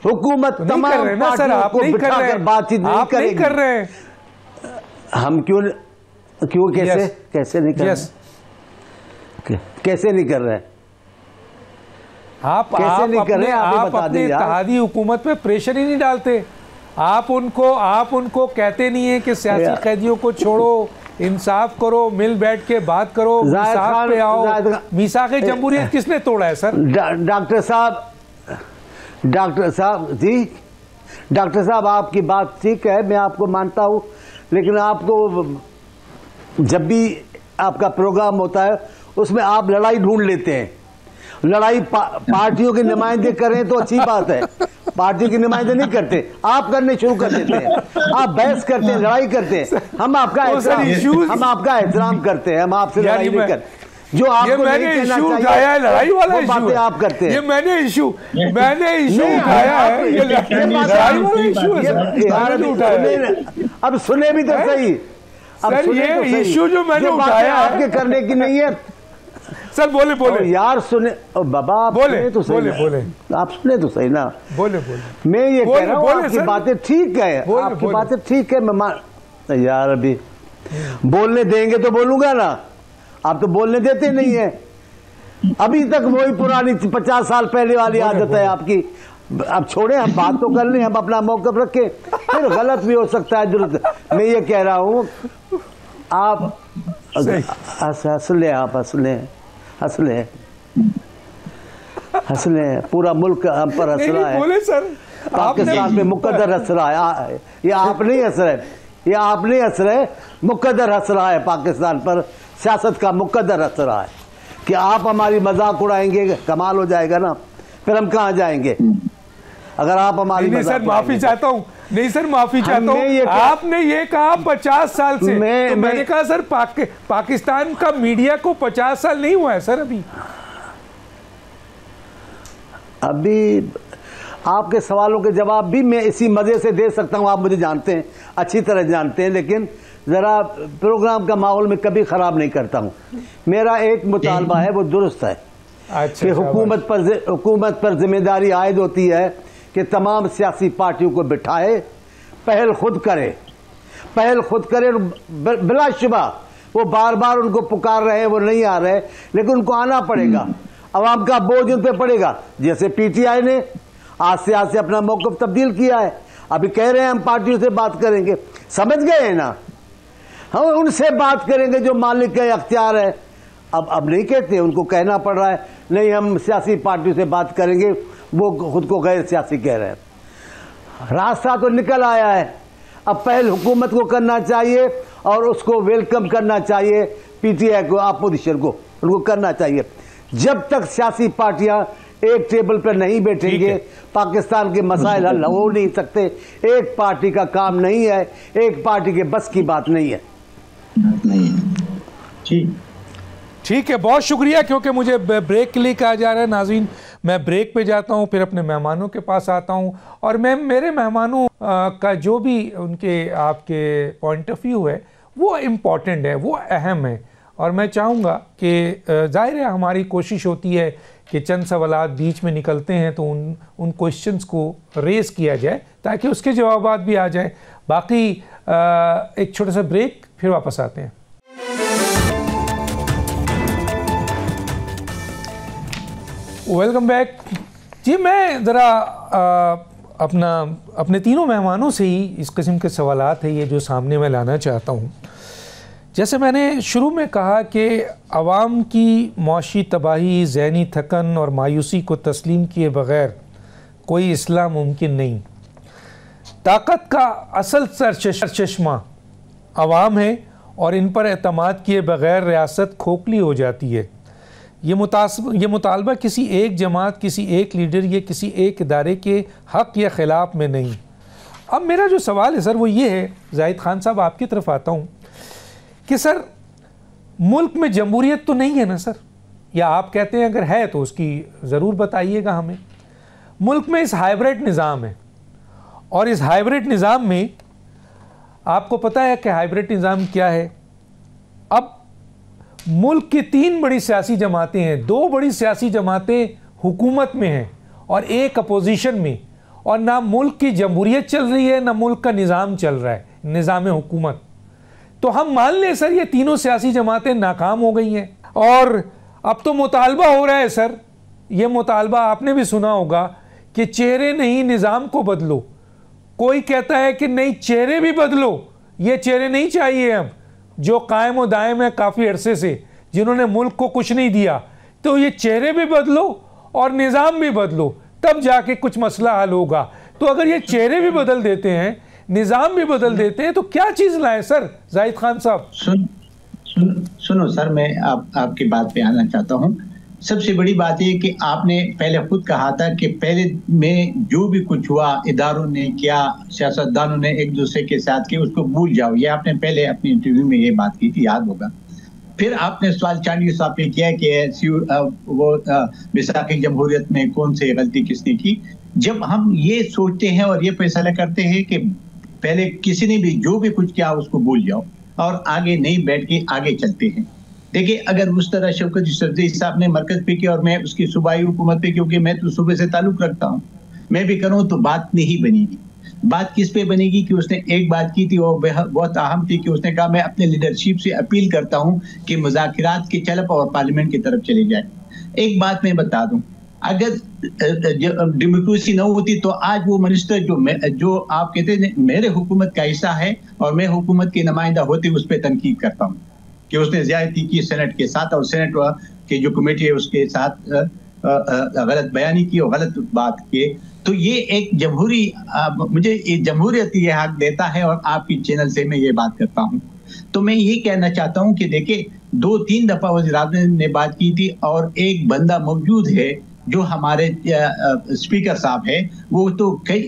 हुकूमत तमाम पार्टियों को बिठाकर बातचीत नहीं करेगी। कर रहे हैं हम क्यों कैसे कैसे नहीं कर रहे? कैसे नहीं कर रहे? आप अपने इत्तेहादी हुकूमत पे प्रेशर ही नहीं डालते। आप उनको कहते नहीं है कि सियासी कैदियों को छोड़ो, इंसाफ करो, मिल बैठ के बात करो, मीसाक पे आओ। मीसाक-ए जमहूरियत किसने तोड़ा है सर? डॉक्टर साहब जी, डॉक्टर साहब आपकी बात ठीक है, मैं आपको मानता हूँ, लेकिन आपको जब भी आपका प्रोग्राम होता है उसमें आप लड़ाई ढूंढ लेते हैं। लड़ाई पार्टियों की नुमाइंदे करें तो अच्छी बात है, पार्टी की नुमाइंदे नहीं करते, आप करने शुरू कर देते हैं। आप बहस करते हैं, लड़ाई करते हैं, हम आपका एहतराम करते हैं, हम आपसे लड़ाई नहीं करते। जो आपको नहीं कहना चाहिए लड़ाई वाला बातें आप करते हैं। ये मैंने इशू उठाया है, ये लड़ाई वाला इशू है। अब सुने भी तो सही, अब ये इशू जो मैंने उठाया आपके करने की नहीं है सर। बोले यार, सुने बाबा, आप बोले तो सही बोले आप सुने तो सही ना। बोले मैं ये कह रहा हूँ आपकी बातें ठीक है, आपकी बातें ठीक है, मैं यार अभी बोलने देंगे तो बोलूंगा ना, आप तो बोलने देते नहीं है। अभी तक वही पुरानी 50 साल पहले वाली आदत है आपकी। अब छोड़े, हम बात तो कर लें, हम अपना मौक़िफ़ रखें, फिर गलत भी हो सकता है, दुरुस्त। मैं ये कह रहा हूँ आप हंस ले, पूरा मुल्क हम पर हंस रहा है। बोले सर, पाकिस्तान पे मुकद्दर हंस रहा है। ये आप नहीं हंस रहे, मुकद्दर हंस रहा है पाकिस्तान पर, सियासत का मुकद्दर हंस रहा है कि आप हमारी मजाक उड़ाएंगे, कमाल हो जाएगा ना, फिर हम कहाँ जाएंगे अगर आप हमारी नहीं सर, माफी चाहता हूँ, नहीं सर माफी चाहता हूँ। आपने ये कहा 50 साल से, मैंने कहा सर पाकिस्तान का मीडिया को 50 साल नहीं हुआ है सर। अभी आपके सवालों के जवाब भी मैं इसी मजे से दे सकता हूँ, आप मुझे जानते हैं, अच्छी तरह जानते हैं, लेकिन जरा प्रोग्राम का माहौल में कभी खराब नहीं करता हूँ। मेरा एक मुतालबा है, वो दुरुस्त है कि हुकूमत पर जिम्मेदारी आयद होती है कि तमाम सियासी पार्टियों को बिठाए, पहल खुद करे। बिलाशुबा वो बार बार उनको पुकार रहे हैं, वो नहीं आ रहे, लेकिन उनको आना पड़ेगा। अवाम का बोझ उन पर पड़ेगा। जैसे पीटीआई ने आज से अपना मौक़िफ़ तब्दील किया है, अभी कह रहे हैं हम पार्टियों से बात करेंगे, समझ गए हैं ना, हम उनसे बात करेंगे जो मालिक का अख्तियार है। अब नहीं कहते, उनको कहना पड़ रहा है नहीं हम सियासी पार्टियों से बात करेंगे, वो खुद को गैर सियासी कह रहे हैं। रास्ता तो निकल आया है, अब पहल हुकूमत को करना चाहिए और उसको वेलकम करना चाहिए, पीटीआई को, अपोजिशन को, उनको करना चाहिए। जब तक सियासी पार्टियां एक टेबल पर नहीं बैठेंगे, पाकिस्तान के मसाइल हल हो नहीं सकते। एक पार्टी का काम नहीं है, एक पार्टी के बस की बात नहीं है। ठीक है, बहुत शुक्रिया, क्योंकि मुझे ब्रेक के लिए कहा जा रहा है। नाज़रीन, मैं ब्रेक पे जाता हूँ, फिर अपने मेहमानों के पास आता हूँ, और मैं मेरे मेहमानों का जो भी उनके आपके पॉइंट ऑफ व्यू है वो इम्पॉर्टेंट है, वो अहम है, और मैं चाहूँगा कि ज़ाहिर है हमारी कोशिश होती है कि चंद सवालात बीच में निकलते हैं तो उन क्वेश्चंस को रेज़ किया जाए ताकि उसके जवाबात भी आ जाएं। बाकी एक छोटा सा ब्रेक, फिर वापस आते हैं। वेलकम बैक जी। मैं ज़रा अपने तीनों मेहमानों से ही इस किस्म के सवालात है ये जो सामने मैं लाना चाहता हूँ। जैसे मैंने शुरू में कहा कि अवाम की मौशी तबाही, ज़हनी थकन और मायूसी को तस्लीम किए बग़ैर कोई इस्लाह मुमकिन नहीं। ताकत का असल सरचश्मा अवाम है और इन पर एतमाद किए बग़ैर रियासत खोखली हो जाती है। ये मुतालबा किसी एक जमात, किसी एक लीडर या किसी एक इदारे के हक़ या ख़िलाफ़ में नहीं। अब मेरा जो सवाल है सर वो ये है, ज़ाहिद ख़ान साहब आपकी तरफ आता हूँ, कि सर मुल्क में जमहूरियत तो नहीं है ना सर, या आप कहते हैं अगर है तो उसकी ज़रूर बताइएगा हमें। मुल्क में इस हाइब्रिड निज़ाम है, और इस हाइब्रिड निज़ाम में आपको पता है कि हाइब्रिड निज़ाम क्या है। अब मुल्क की 3 बड़ी सियासी जमातें हैं, 2 बड़ी सियासी जमातें हुकूमत में हैं और एक अपोजिशन में, और ना मुल्क की जमहूरियत चल रही है, ना मुल्क का निज़ाम चल रहा है, निज़ाम हुकूमत। तो हम मान लें सर ये तीनों सियासी जमातें नाकाम हो गई हैं और अब तो मुतालबा हो रहा है सर, ये मुतालबा आपने भी सुना होगा कि चेहरे नहीं निज़ाम को बदलो। कोई कहता है कि नहीं चेहरे भी बदलो, ये चेहरे नहीं चाहिए अब जो कायम और दायम है काफ़ी अरसे से, जिन्होंने मुल्क को कुछ नहीं दिया। तो ये चेहरे भी बदलो और निज़ाम भी बदलो, तब जाके कुछ मसला हल होगा। तो अगर ये चेहरे भी बदल देते हैं, निज़ाम भी बदल देते हैं, तो क्या चीज़ लाएं सर जाहिद खान साहब? सुनो सर, मैं आपकी बात पे आना चाहता हूँ। सबसे बड़ी बात ये कि आपने पहले खुद कहा था कि पहले में जो भी कुछ हुआ इदारों ने किया, सियासतदानों ने एक दूसरे के साथ किया, उसको भूल जाओ। ये आपने पहले अपनी इंटरव्यू में ये बात की थी, याद होगा। फिर आपने सवाल चांदी साहब पे किया कि वो मिसाकी जमहूरियत में कौन सी गलती किसने की। जब हम ये सोचते हैं और ये फैसला करते हैं कि पहले किसी ने भी जो भी कुछ किया उसको भूल जाओ और आगे नहीं बैठ के आगे चलते हैं। देखिए, अगर उस तरह शौकत यूसुफजई साहब ने मरकज पे किया और मैं उसकी सूबाई हुकूमत पे, क्योंकि मैं तो सूबे से ताल्लुक रखता हूँ, मैं भी करूँ तो बात नहीं बनेगी। बात किस पे बनेगी कि उसने एक बात की थी और बहुत अहम थी कि उसने कहा मैं अपने लीडरशिप से अपील करता हूँ कि मुज़ाकिरात की चलप और पार्लियामेंट की तरफ चले जाए। एक बात मैं बता दूं, अगर डेमोक्रेसी न होती तो आज वो मिनिस्टर जो आप कहते हैं मेरे हुकूमत का हिस्सा है और मैं हुकूमत की नुमाइंदा होती उस पर तनकीद करता हूँ कि उसने ज्यादती की सेनेट के साथ और सेनेट की जो कमेटी है उसके साथ गलत बयानी की और गलत बात की। तो ये एक जमहूरी मुझे जमहूरियत ये हक देता है और आपकी चैनल से मैं ये बात करता हूँ। तो मैं ये कहना चाहता हूँ कि देखिए, 2-3 दफा वज़ीर-ए-आज़म ने बात की थी और एक बंदा मौजूद है जो हमारे स्पीकर साहब है, वो तो कई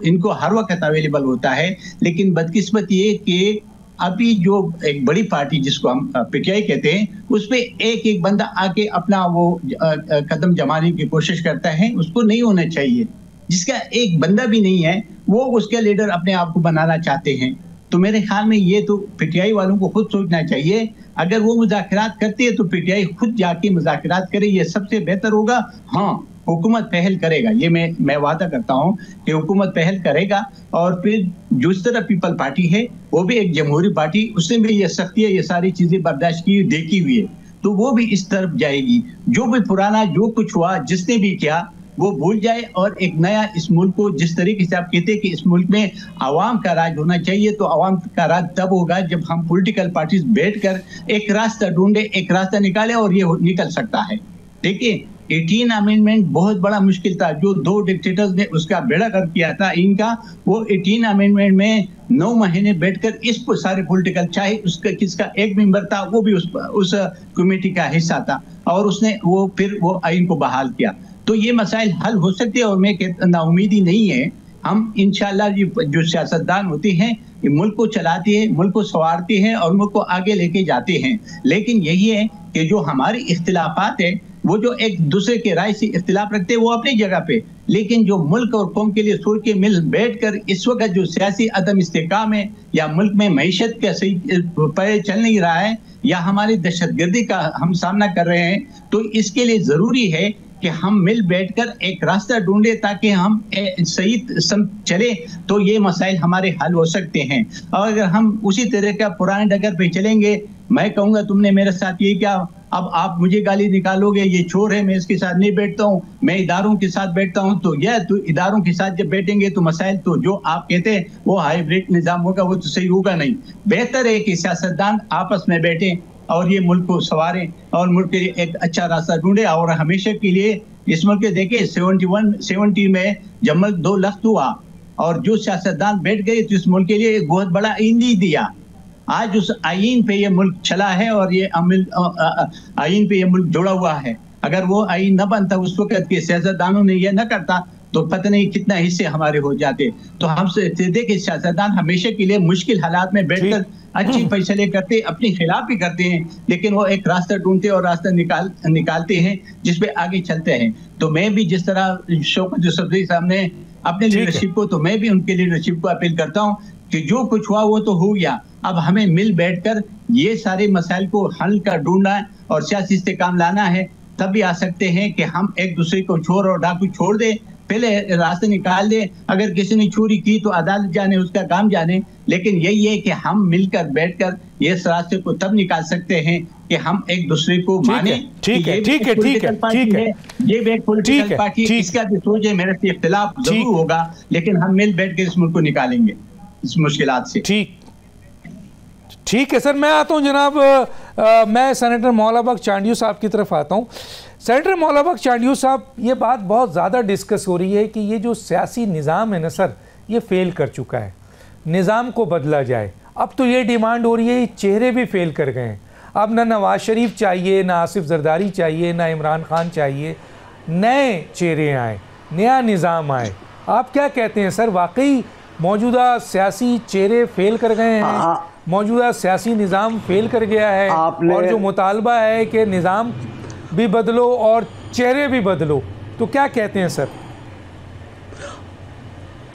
इनको हर वक्त अवेलेबल होता है। लेकिन बदकिस्मत ये कि अभी जो एक बड़ी पार्टी जिसको हम पीटीआई कहते हैं, उस पे एक बंदा आके अपना वो कदम जमाने की कोशिश करता है। उसको नहीं होना चाहिए। जिसका एक बंदा भी नहीं है वो उसके लीडर अपने आप को बनाना चाहते हैं। तो मेरे ख्याल में ये तो पीटीआई वालों को खुद सोचना चाहिए। अगर वो मुज़ाकरात करती है तो पीटीआई खुद जाके मुज़ाकरात करे, ये सबसे बेहतर होगा। हाँ, हुकूमत पहल करेगा, ये मैं वादा करता हूँ कि हुकूमत पहल करेगा। और फिर जिस तरह पीपल पार्टी है वो भी एक जमहूरी पार्टी, उसने भी ये सख्ती है, ये सारी चीजें बर्दाश्त की देखी हुई है, तो वो भी इस तरफ जाएगी। जो भी पुराना जो कुछ हुआ जिसने भी किया वो भूल जाए और एक नया इस मुल्क को, जिस तरीके से आप कहते हैं कि इस मुल्क में आवाम का राज होना चाहिए, तो आवाम का राज तब होगा जब हम पॉलिटिकल पार्टीज बैठकर एक रास्ता ढूंढे, एक रास्ता निकाले, और ये निकल सकता है। देखिए, 18 अमेंडमेंट बहुत बड़ा मुश्किल था, जो 2 डिक्टेटर्स ने उसका बेड़ा गर्क किया था इनका। वो 18 अमेंडमेंट में 9 महीने बैठकर इस सारे पॉलिटिकल, चाहे उसका किसका एक मेंबर था वो भी उस कमेटी का हिस्सा था, और उसने वो फिर वो आइन को बहाल किया। तो ये मसाइल हल हो सकते हैं और मैं नाउमीदी नहीं है। हम इंशाल्लाह जो सियासतदान होते हैं ये मुल्क को चलाते हैं, मुल्क को संवारते हैं और मुल्क को आगे लेके जाते हैं। लेकिन यही है कि जो हमारी इख्तिलाफात है, वो जो एक दूसरे के राय से इख्तिलाफ रखते हैं वो अपनी जगह पे, लेकिन जो मुल्क और कौम के लिए सोच के मिल बैठकर इस वक्त जो सियासी अदम इस्तेकाम है, या मुल्क में मईशत का सही पे चल नहीं रहा है, या हमारी दहशतगर्दी का हम सामना कर रहे हैं, तो इसके लिए जरूरी है कि हम मिल बैठकर एक रास्ता ढूंढे ताकि हम सही चले, तो ये मसाइल हमारे हल हो सकते हैं। और अगर हम उसी तरह का पुराने डगर पे चलेंगे, मैं कहूँगा तुमने मेरे साथ ये क्या, अब आप मुझे गाली निकालोगे, ये चोर है, मैं इसके साथ नहीं बैठता हूँ, मैं इदारों के साथ बैठता हूँ, तो यह तो इदारों के साथ जब बैठेंगे तो मसाइल तो जो आप कहते हैं वो हाइब्रिड निज़ाम होगा, वो तो सही होगा नहीं। बेहतर है कि सियासतदान आपस में बैठें और ये मुल्क को संवारें और मुल्क के लिए एक अच्छा रास्ता ढूंढे। और हमेशा के लिए इस मुल्क के देखिए 70 में जब मुल्क 2 लख्त हुआ और जो सियासतदान बैठ गए तो इस मुल्क के लिए एक बहुत बड़ा आईन नहीं दिया। आज उस आईन पे ये मुल्क चला है और ये आईन पे ये मुल्क जुड़ा हुआ है। अगर वो आईन न बनता उस वक्त के सियासतदानों ने ये न करता तो पता नहीं कितना हिस्से हमारे हो जाते। तो हम सीधे के सियासतदान हमेशा के लिए मुश्किल हालात में बैठकर अच्छी फैसले करते, अपने खिलाफ भी करते हैं, लेकिन वो एक रास्ता ढूंढते और रास्ता निकालते हैं जिसपे आगे चलते हैं। तो मैं भी जिस तरह शौकत यूसुफजई साहब ने अपने लीडरशिप को, तो मैं भी उनके लीडरशिप को अपील करता हूँ कि जो कुछ हुआ वो तो हो गया, अब हमें मिल बैठकर ये सारे मसाइल को हल कर ढूंढना है और सियासी इस्तेकाम लाना है। तभी आ सकते हैं कि हम एक दूसरे को चोर और डाकू छोड़ दें, पहले रास्ते निकाल दे। अगर किसी ने चोरी की तो अदालत जाने, उसका काम जाने, लेकिन यही है कि हम मिलकर बैठकर ये रास्ते को तब निकाल सकते हैं कि हम एक दूसरे को माने। ठीक है, ये भी एक पॉलिटिकल पार्टी, इसका भी सोच है, मेरे से इख्तिलाफ जरूर होगा, लेकिन हम मिल बैठ कर इस मुल्क को निकालेंगे इस मुश्किलात से। ठीक है सर, मैं आता हूं जनाब, मैं सेनेटर मौला बख्श चांडियो साहब की तरफ आता हूं। सेनेटर मौला बख्श चांडियो साहब, ये बात बहुत ज़्यादा डिस्कस हो रही है कि ये जो सियासी निज़ाम है ना सर, ये फेल कर चुका है, निज़ाम को बदला जाए। अब तो ये डिमांड हो रही है, चेहरे भी फेल कर गए हैं। अब ना नवाज शरीफ चाहिए, ना आसिफ जरदारी चाहिए, ना इमरान खान चाहिए, नए चेहरे आए, नया निज़ाम आए। आप क्या कहते हैं सर, वाकई मौजूदा सियासी चेहरे फेल कर गए हैं, मौजूदा सियासी निज़ाम फेल कर गया है, और जो मुतालबा है कि निज़ाम भी बदलो और चेहरे भी बदलो, तो क्या कहते हैं सर?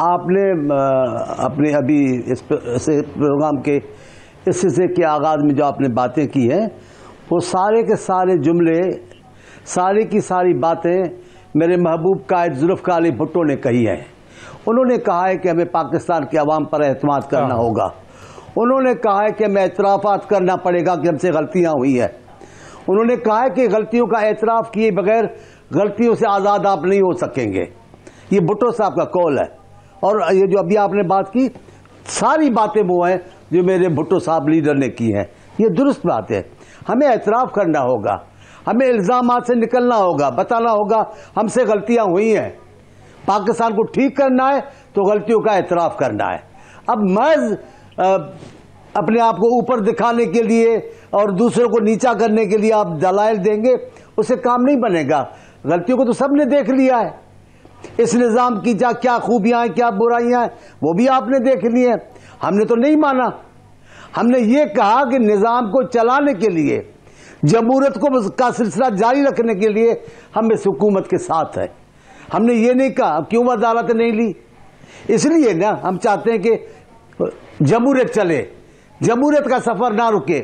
आपने अपने अभी इस प्रोग्राम के इस हिस्से के आगाज़ में जो आपने बातें की हैं, वो सारे के सारे जुमले, सारी की सारी बातें मेरे महबूब कायद जुल्फ़िकार अली भुट्टो ने कही हैं। उन्होंने कहा है कि हमें पाकिस्तान के अवाम पर एतमाद करना होगा। उन्होंने कहा है कि हमें एतराफ़ात करना पड़ेगा कि हमसे गलतियाँ हुई हैं। उन्होंने कहा है कि गलतियों का एतराफ़ किए बगैर गलतियों से आज़ाद आप नहीं हो सकेंगे। ये भुट्टो साहब का कौल है। और ये जो अभी आपने बात की, सारी बातें वो हैं जो मेरे भुट्टो साहब लीडर ने की हैं। ये दुरुस्त बात है। हमें एतराफ़ करना होगा, हमें इल्ज़ामात से निकलना होगा, बताना होगा हमसे गलतियाँ हुई हैं। पाकिस्तान को ठीक करना है तो गलतियों का एतराफ़ करना है। अब महज अपने आप को ऊपर दिखाने के लिए और दूसरों को नीचा करने के लिए आप दलाइल देंगे, उससे काम नहीं बनेगा। गलतियों को तो सबने देख लिया है। इस निज़ाम की क्या खूबियां हैं, क्या बुराइयां हैं, वो भी आपने देख ली हैं। हमने तो नहीं माना। हमने ये कहा कि निज़ाम को चलाने के लिए, जमहूरियत का सिलसिला जारी रखने के लिए हम इस हुकूमत के साथ हैं। हमने ये नहीं कहा क्यों वजारत नहीं ली, इसलिए ना हम चाहते हैं कि जमहूरियत चले, जमहूरियत का सफर ना रुके।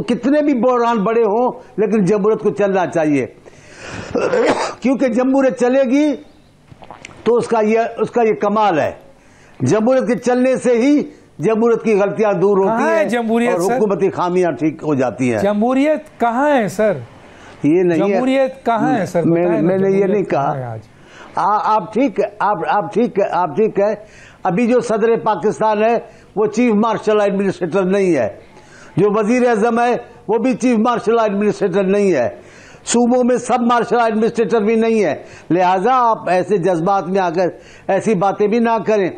कितने भी बहरान बड़े हों, लेकिन जमहूरियत को चलना चाहिए, क्योंकि जमहूरियत चलेगी तो उसका ये कमाल है। जमहूरियत के चलने से ही जमहूरियत की गलतियां दूर होती हैं और हुकूमती खामियां ठीक हो जाती हैं। जमहूरियत कहाँ है सर? ये नहीं है। जमहूरियत कहाँ है सर? मैंने ये नहीं कहा। आप ठीक है। अभी जो सदर पाकिस्तान है वो चीफ मार्शल एडमिनिस्ट्रेटर नहीं है, जो वजीर आजम है वो भी चीफ मार्शल एडमिनिस्ट्रेटर नहीं है, सूबों में सब मार्शल एडमिनिस्ट्रेटर भी नहीं है। लिहाजा आप ऐसे जज्बात में आकर ऐसी बातें भी ना करें।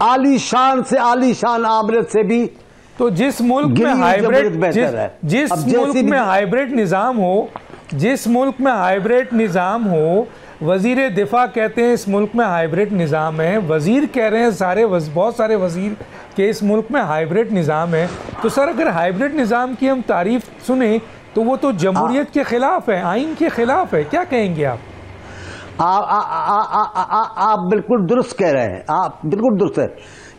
आलीशान से आलीशान आमरत से भी तो जिस मुल्क में हाइब्रिड जिस मुल्क में हाइब्रिड निज़ाम हो, जिस मुल्क में हाइब्रिड निज़ाम हो, वजीर दिफा कहते हैं इस मुल्क में हाइब्रिड निज़ाम है, वजीर कह रहे हैं बहुत सारे वजीर के इस मुल्क में हाइब्रिड निज़ाम है। तो सर अगर हाइब्रिड निज़ाम की हम तारीफ सुने तो वो तो जमहूरियत के खिलाफ है, आइन के खिलाफ है। क्या कहेंगे आप? आप बिल्कुल दुरुस्त कह रहे हैं, आप बिल्कुल दुरुस्त है।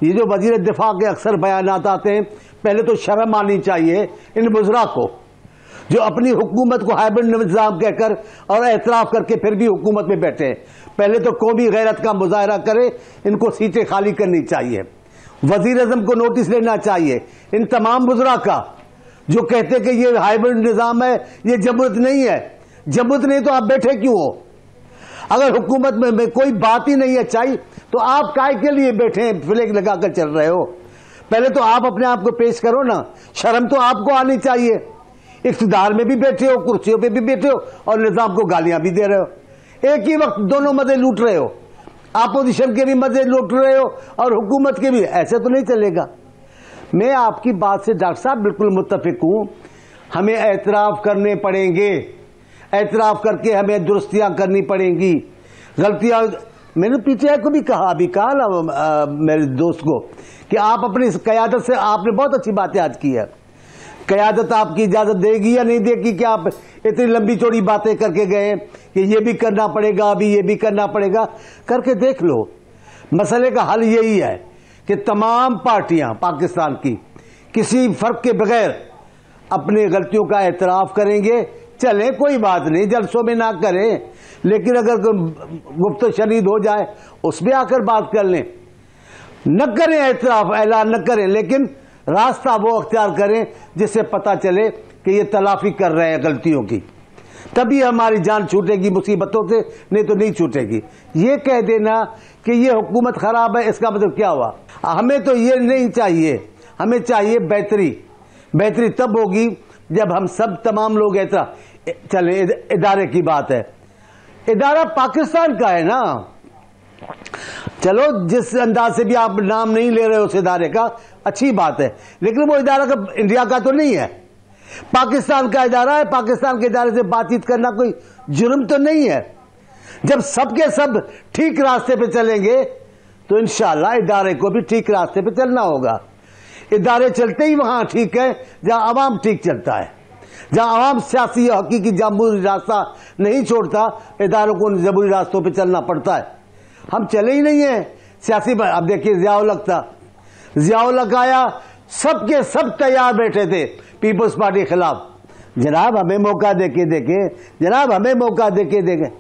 ये जो वजीर दिफा के अक्सर बयानात आते हैं, पहले तो शर्म आनी चाहिए इन बुज़ुर्गों को जो अपनी हुकूमत को हाइब्रिड निज़ाम कहकर और एतराफ़ करके फिर भी हुकूमत में बैठे हैं। पहले तो कौमी गैरत का मुजाहरा करे, इनको सीटें खाली करनी चाहिए, वज़ीर आज़म को नोटिस लेना चाहिए इन तमाम बुज़ुर्गों का जो कहते हैं कि ये हाइब्रिड निज़ाम है, ये जमहूरियत नहीं है। जमहूरियत नहीं तो आप बैठे क्यों हो? अगर हुकूमत में कोई बात ही नहीं अच्छाई तो आप काय के लिए बैठे हैं, फ्लैग लगाकर चल रहे हो? पहले तो आप अपने आप को पेश करो ना, शर्म तो आपको आनी चाहिए। इख्तिदार में भी बैठे हो, कुर्सियों पे भी बैठे हो और निजाम को गालियां भी दे रहे हो। एक ही वक्त दोनों मजे लूट रहे हो, अपोजिशन के भी मजे लूट रहे हो और हुकूमत के भी। ऐसे तो नहीं चलेगा। मैं आपकी बात से डॉक्टर साहब बिल्कुल मुत्तफिक हूं। हमें एतराफ़ करने पड़ेंगे, एतराफ़ करके हमें दुरुस्तियां करनी पड़ेंगी। गलतियां मैंने पीटीआई को भी कहा, अभी कहा ना मेरे दोस्त को कि आप अपनी क़यादत से, आपने बहुत अच्छी बातें आज की है, क़यादत आपकी इजाज़त देगी या नहीं देगी कि आप इतनी लंबी चौड़ी बातें करके गए कि ये भी करना पड़ेगा, अभी ये भी करना पड़ेगा। करके देख लो। मसले का हल यही है कि तमाम पार्टियां पाकिस्तान की किसी फ़र्क के बगैर अपनी गलतियों का एतराफ़ करेंगे, चले, कोई बात नहीं, जलसों में ना करें, लेकिन अगर गुफ्त शनीद हो जाए उसमें आकर बात कर लें। न करें एतराफ, ऐलान न करें, लेकिन रास्ता वो अख्तियार करें जिससे पता चले कि ये तलाफी कर रहे हैं गलतियों की, तभी हमारी जान छूटेगी मुसीबतों से, नहीं तो नहीं छूटेगी। ये कह देना कि ये हुकूमत खराब है, इसका मतलब क्या हुआ? हमें तो ये नहीं चाहिए, हमें चाहिए बेहतरी। बेहतरी तब होगी जब हम सब तमाम लोग ऐसा चले। इदारे की बात है, इदारा पाकिस्तान का है ना, चलो जिस अंदाज से भी आप नाम नहीं ले रहे हो उस इदारे का, अच्छी बात है, लेकिन वो इदारा का इंडिया का तो नहीं है, पाकिस्तान का इदारा है। पाकिस्तान के इदारे से बातचीत करना कोई जुर्म तो नहीं है। जब सबके सब ठीक रास्ते पे चलेंगे तो इंशाअल्लाह इदारे को भी ठीक रास्ते पे चलना होगा। इदारे चलते ही वहां ठीक है जहां आवाम ठीक चलता है, जहां आवाम सियासी या हकीकी जमहूरी रास्ता नहीं छोड़ता, इदारों को जमहूरी रास्तों पे चलना पड़ता है। हम चले ही नहीं है सियासी। अब देखिए ज़िया-उल हक आया, सबके सब तैयार बैठे थे पीपल्स पार्टी के खिलाफ। जनाब हमें मौका देके देखे, जनाब हमें मौका देके देखे।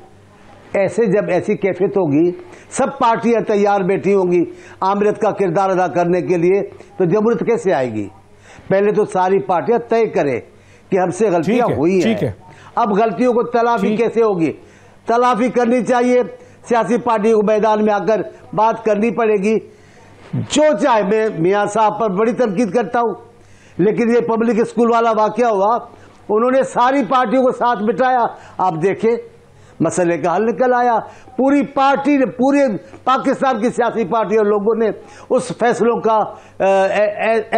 ऐसे जब ऐसी कैफियत होगी, सब पार्टियां तैयार बैठी होंगी आमरत का किरदार अदा करने के लिए, तो जमहूरियत कैसे आएगी? पहले तो सारी पार्टियां तय करें कि हमसे गलतियां हुई हैं। अब गलतियों को तलाफी कैसे होगी? तलाफी करनी चाहिए, सियासी पार्टी को मैदान में आकर बात करनी पड़ेगी। जो चाहे, मैं मियां साहब पर बड़ी तनकीद करता हूं, लेकिन ये पब्लिक स्कूल वाला वाकया हुआ, उन्होंने सारी पार्टियों को साथ बिठाया, आप देखें मसले का हल निकल आया। पूरी पार्टी ने, पूरे पाकिस्तान की सियासी पार्टियों लोगों ने उस फैसलों का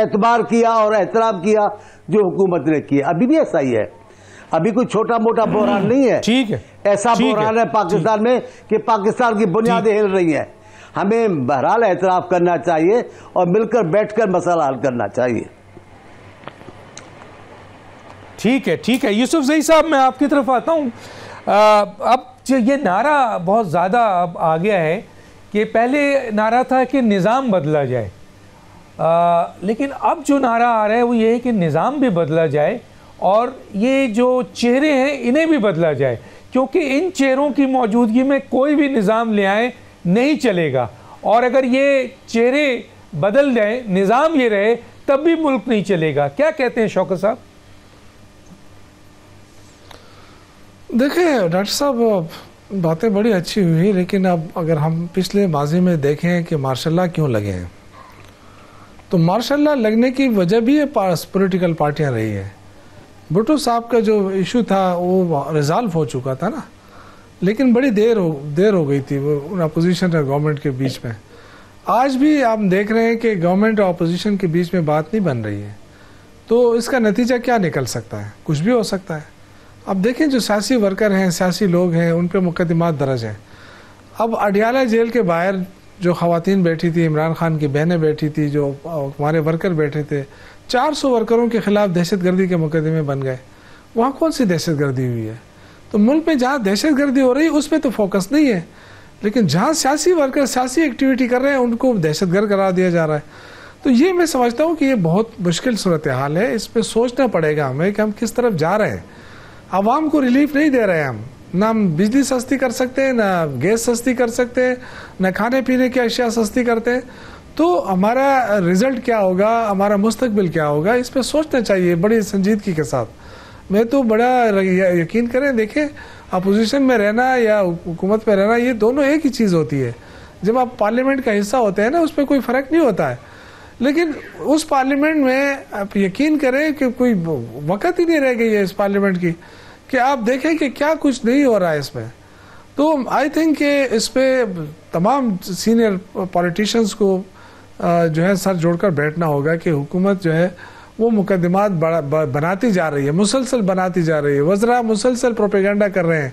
एतबार किया और एहतराम किया जो हुकूमत ने किया। अभी भी ऐसा ही है, अभी कोई छोटा मोटा बहरान नहीं है। ठीक है, ऐसा बहरान है पाकिस्तान में कि पाकिस्तान की बुनियादें हिल रही हैं। हमें बहरहाल एतराफ करना चाहिए और मिलकर बैठकर मसला हल करना चाहिए। ठीक है यूसुफ ज़ई साहब, मैं आपकी तरफ आता हूँ। अब ये नारा बहुत ज़्यादा अब आ गया है कि पहले नारा था कि निज़ाम बदला जाए, लेकिन अब जो नारा आ रहा है वो ये है कि निज़ाम भी बदला जाए और ये जो चेहरे हैं इन्हें भी बदला जाए, क्योंकि इन चेहरों की मौजूदगी में कोई भी निज़ाम ले आए नहीं चलेगा। और अगर ये चेहरे बदल जाए, निज़ाम ये रहे, तब भी मुल्क नहीं चलेगा। क्या कहते हैं शौकत साहब? देखिए डॉक्टर साहब, बातें बड़ी अच्छी हुई, लेकिन अब अगर हम पिछले माजी में देखें कि मार्शल लॉ क्यों लगे हैं, तो मार्शल लॉ लगने की वजह भी ये पॉलिटिकल पार्टियां रही है। भुट्टो साहब का जो इशू था वो रिजॉल्व हो चुका था ना, लेकिन बड़ी देर हो गई थी वो अपोजिशन और गवर्नमेंट के बीच में। आज भी आप देख रहे हैं कि गवर्नमेंट और अपोजिशन के बीच में बात नहीं बन रही है, तो इसका नतीजा क्या निकल सकता है? कुछ भी हो सकता है। अब देखें, जो सियासी वर्कर हैं, सियासी लोग हैं, उन पर मुकदमात दर्ज हैं। अब अडियाला जेल के बाहर जो ख़वातीन बैठी थी, इमरान खान की बहनें बैठी थी, जो हमारे वर्कर बैठे थे, 400 वर्करों के खिलाफ दहशतगर्दी के मुकदमे बन गए। वहाँ कौन सी दहशतगर्दी हुई है? तो मुल्क में जहाँ दहशतगर्दी हो रही है उस पर तो फोकस नहीं है, लेकिन जहाँ सियासी वर्कर सियासी एक्टिविटी कर रहे हैं उनको दहशतगर्द करार दिया जा रहा है। तो ये मैं समझता हूँ कि ये बहुत मुश्किल सूरत हाल है। इस पर सोचना पड़ेगा हमें कि हम किस तरफ जा रहे हैं। आवाम को रिलीफ नहीं दे रहे हैं हम, ना हम बिजली सस्ती कर सकते हैं, ना गैस सस्ती कर सकते हैं, ना खाने पीने की अशिया सस्ती करते हैं। तो हमारा रिजल्ट क्या होगा, हमारा मुस्तकबिल क्या होगा, इस पर सोचना चाहिए बड़ी संजीदगी के साथ। मैं तो बड़ा यकीन करें, देखें, अपोजिशन में रहना या हुकूमत में रहना ये दोनों एक ही चीज़ होती है। जब आप पार्लियामेंट का हिस्सा होते हैं ना, उस पर कोई फ़र्क नहीं होता है, लेकिन उस पार्लियामेंट में आप यकीन करें कि कोई वक़्त ही नहीं रह गई है इस पार्लियामेंट की कि आप देखें कि क्या कुछ नहीं हो रहा है इसमें। तो आई थिंक कि इस पर तमाम सीनियर पॉलिटिशियंस को जो है सर जोड़कर बैठना होगा कि हुकूमत जो है वो मुकदमात बनाती जा रही है, मुसलसल बनाती जा रही है। वज़रा मुसलसल प्रोपेगेंडा कर रहे हैं।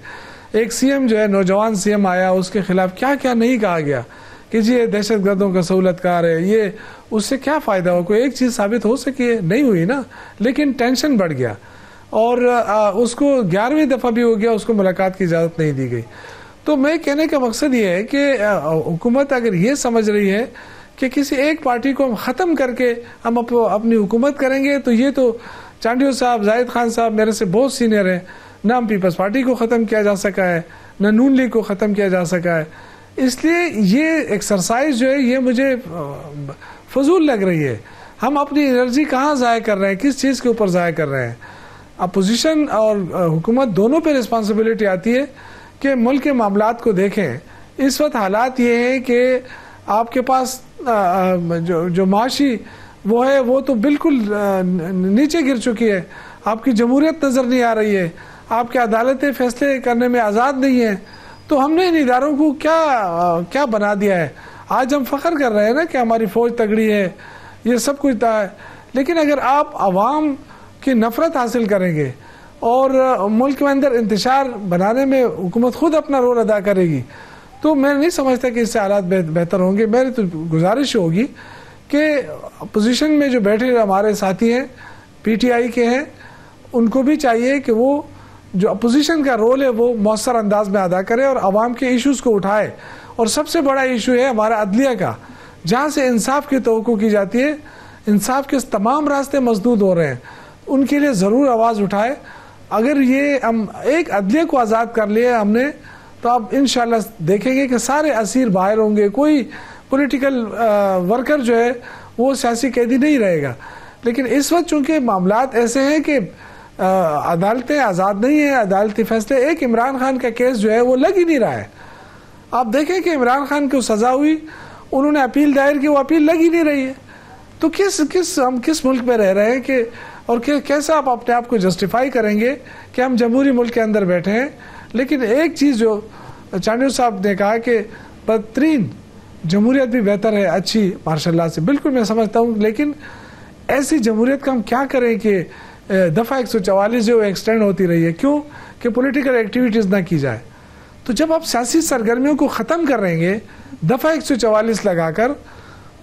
एक सीएम जो है, नौजवान सीएम आया, उसके खिलाफ क्या क्या नहीं कहा गया कि जी ये दहशतगर्दों का सहूलतकार है, ये उससे क्या फ़ायदा हो? कोई एक चीज़ साबित हो सकी है? नहीं हुई ना, लेकिन टेंशन बढ़ गया और उसको 11वीं दफ़ा भी हो गया, उसको मुलाकात की इजाज़त नहीं दी गई। तो मैं कहने का मकसद ये है कि हुकूमत अगर ये समझ रही है कि किसी एक पार्टी को हम ख़त्म करके हम अपनी हुकूमत करेंगे, तो ये तो चांडियो साहब, जाहिद खान साहब मेरे से बहुत सीनियर हैं, ना हम पीपल्स पार्टी को ख़त्म किया जा सका है, ना नून लीग को ख़त्म किया जा सका है। इसलिए ये एक्सरसाइज जो है ये मुझे फजूल लग रही है। हम अपनी एनर्जी कहाँ ज़ाया कर रहे हैं, किस चीज़ के ऊपर ज़ाया कर रहे हैं? अपोजिशन और हुकूमत दोनों पे रिस्पॉन्सिबिलिटी आती है कि मुल्क के मामलात को देखें। इस वक्त हालात ये हैं कि आपके पास जो माशी वो है वो तो बिल्कुल नीचे गिर चुकी है। आपकी जमहूरियत नज़र नहीं आ रही है, आपके अदालतें फैसले करने में आज़ाद नहीं हैं। तो हमने इन इदारों को क्या बना दिया है? आज हम फ़ख्र कर रहे हैं ना कि हमारी फ़ौज तगड़ी है, ये सब कुछ था। लेकिन अगर आप आवाम की नफ़रत हासिल करेंगे और मुल्क में अंदर इंतशार बनाने में हुकूमत खुद अपना रोल अदा करेगी, तो मैं नहीं समझता कि इससे हालात बेहतर होंगे। मेरी तो गुजारिश होगी कि अपोजिशन में जो बैठे हमारे साथी हैं, PTI के हैं, उनको भी चाहिए कि वो जो अपोजिशन का रोल है वो मौसर अंदाज में अदा करे और आवाम के इश्यूज़ को उठाए। और सबसे बड़ा इशू है हमारा अदलिया का, जहाँ से इंसाफ की तवक्को की जाती है। इंसाफ के तमाम रास्ते मसदूद हो रहे हैं, उनके लिए ज़रूर आवाज़ उठाए। अगर ये हम एक अदलिया को आज़ाद कर लिया हमने, तो आप इंशाल्लाह देखेंगे कि सारे असीर बाहर होंगे, कोई पॉलिटिकल वर्कर जो है वो सियासी कैदी नहीं रहेगा। लेकिन इस वक्त चूँकि मामलात ऐसे हैं कि अदालतें आज़ाद नहीं हैं, अदालती फैसले, एक इमरान खान का केस जो है वो लग ही नहीं रहा है। आप देखें कि इमरान खान को सज़ा हुई, उन्होंने अपील दायर की, वो अपील लग ही नहीं रही है। तो हम किस मुल्क में रह रहे हैं कि और कैसे आप अपने आप को जस्टिफाई करेंगे कि हम जमहूरी मुल्क के अंदर बैठे हैं? लेकिन एक चीज़ जो चांडियो साहब ने कहा कि बदतरीन जमहूरियत भी बेहतर है अच्छी माशाल्लाह से, बिल्कुल मैं समझता हूँ। लेकिन ऐसी जमहूरियत का हम क्या करें कि दफ़ा 144 जो एक्सटेंड होती रही है, क्यों कि पॉलिटिकल एक्टिविटीज़ ना की जाए। तो जब आप सियासी सरगर्मियों को ख़त्म करेंगे दफ़ा 144 लगाकर,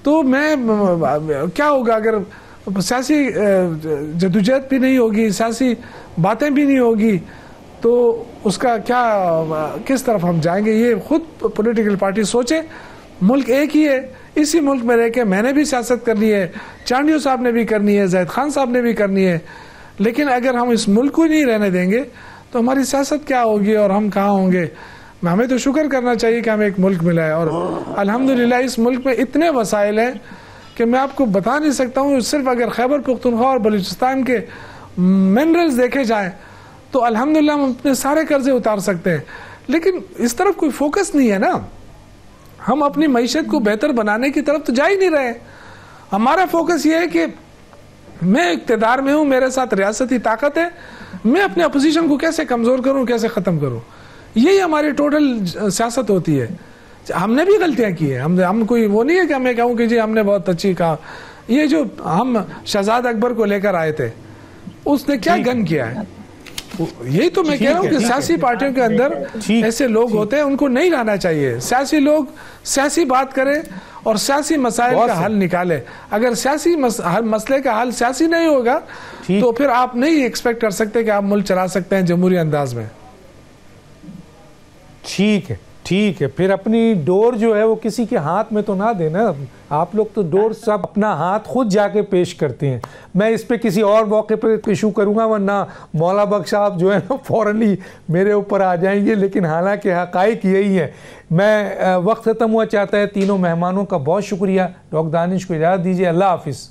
तो मैं क्या होगा अगर सियासी जदोजहद भी नहीं होगी, सियासी बातें भी नहीं होगी, तो उसका क्या, किस तरफ हम जाएंगे? ये खुद पॉलिटिकल पार्टी सोचे। मुल्क एक ही है, इसी मुल्क में रह के मैंने भी सियासत करनी है, चांडियो साहब ने भी करनी है, ज़ैद खान साहब ने भी करनी है। लेकिन अगर हम इस मुल्क को नहीं रहने देंगे तो हमारी सियासत क्या होगी और हम कहाँ होंगे? हमें तो शुक्र करना चाहिए कि हमें एक मुल्क मिला है, और अल्हम्दुलिल्लाह इस मुल्क में इतने वसाइल हैं कि मैं आपको बता नहीं सकता हूँ। सिर्फ अगर खैबर पख्तूनख्वा और बलूचिस्तान के मिनरल्स देखे जाएँ तो अल्हम्दुलिल्लाह हम अपने सारे कर्जे उतार सकते हैं। लेकिन इस तरफ कोई फोकस नहीं है ना, हम अपनी मईशत को बेहतर बनाने की तरफ तो जा ही नहीं रहे। हमारा फोकस ये है कि मैं इक़्तिदार में हूँ, मेरे साथ रियासती ताकत है, मैं अपने अपोजिशन को कैसे कमज़ोर करूँ, कैसे ख़त्म करूँ, यही हमारी टोटल सियासत होती है। हमने भी गलतियाँ की हैं, हम कोई वो नहीं है कि हमें कहूँ कि जी हमने बहुत अच्छी कहा। ये जो हम शहजाद अकबर को लेकर आए थे, उसने क्या गन किया है? यही तो मैं कह रहा हूँ कि सियासी पार्टियों के अंदर ऐसे लोग होते हैं, उनको नहीं रहना चाहिए। सियासी लोग सियासी बात करें और सियासी मसाइल का हल निकाले। अगर सियासी मसले का हल सियासी नहीं होगा तो फिर आप नहीं एक्सपेक्ट कर सकते कि आप मुल्क चला सकते हैं जमहूरी अंदाज में। ठीक है, फिर अपनी डोर जो है वो किसी के हाथ में तो ना देना। आप लोग तो डोर सब अपना हाथ खुद जाके पेश करते हैं। मैं इस पे किसी और मौके पे इशू करूंगा, वरना मौला बख्श साहब जो है ना फौरन मेरे ऊपर आ जाएंगे। लेकिन हालांकि हकाइक यही है। मैं वक्त ख़त्म हुआ चाहता है। तीनों मेहमानों का बहुत शुक्रिया। डॉक्टर दानिश को इजाज़त दीजिए। अल्लाह हाफिज़।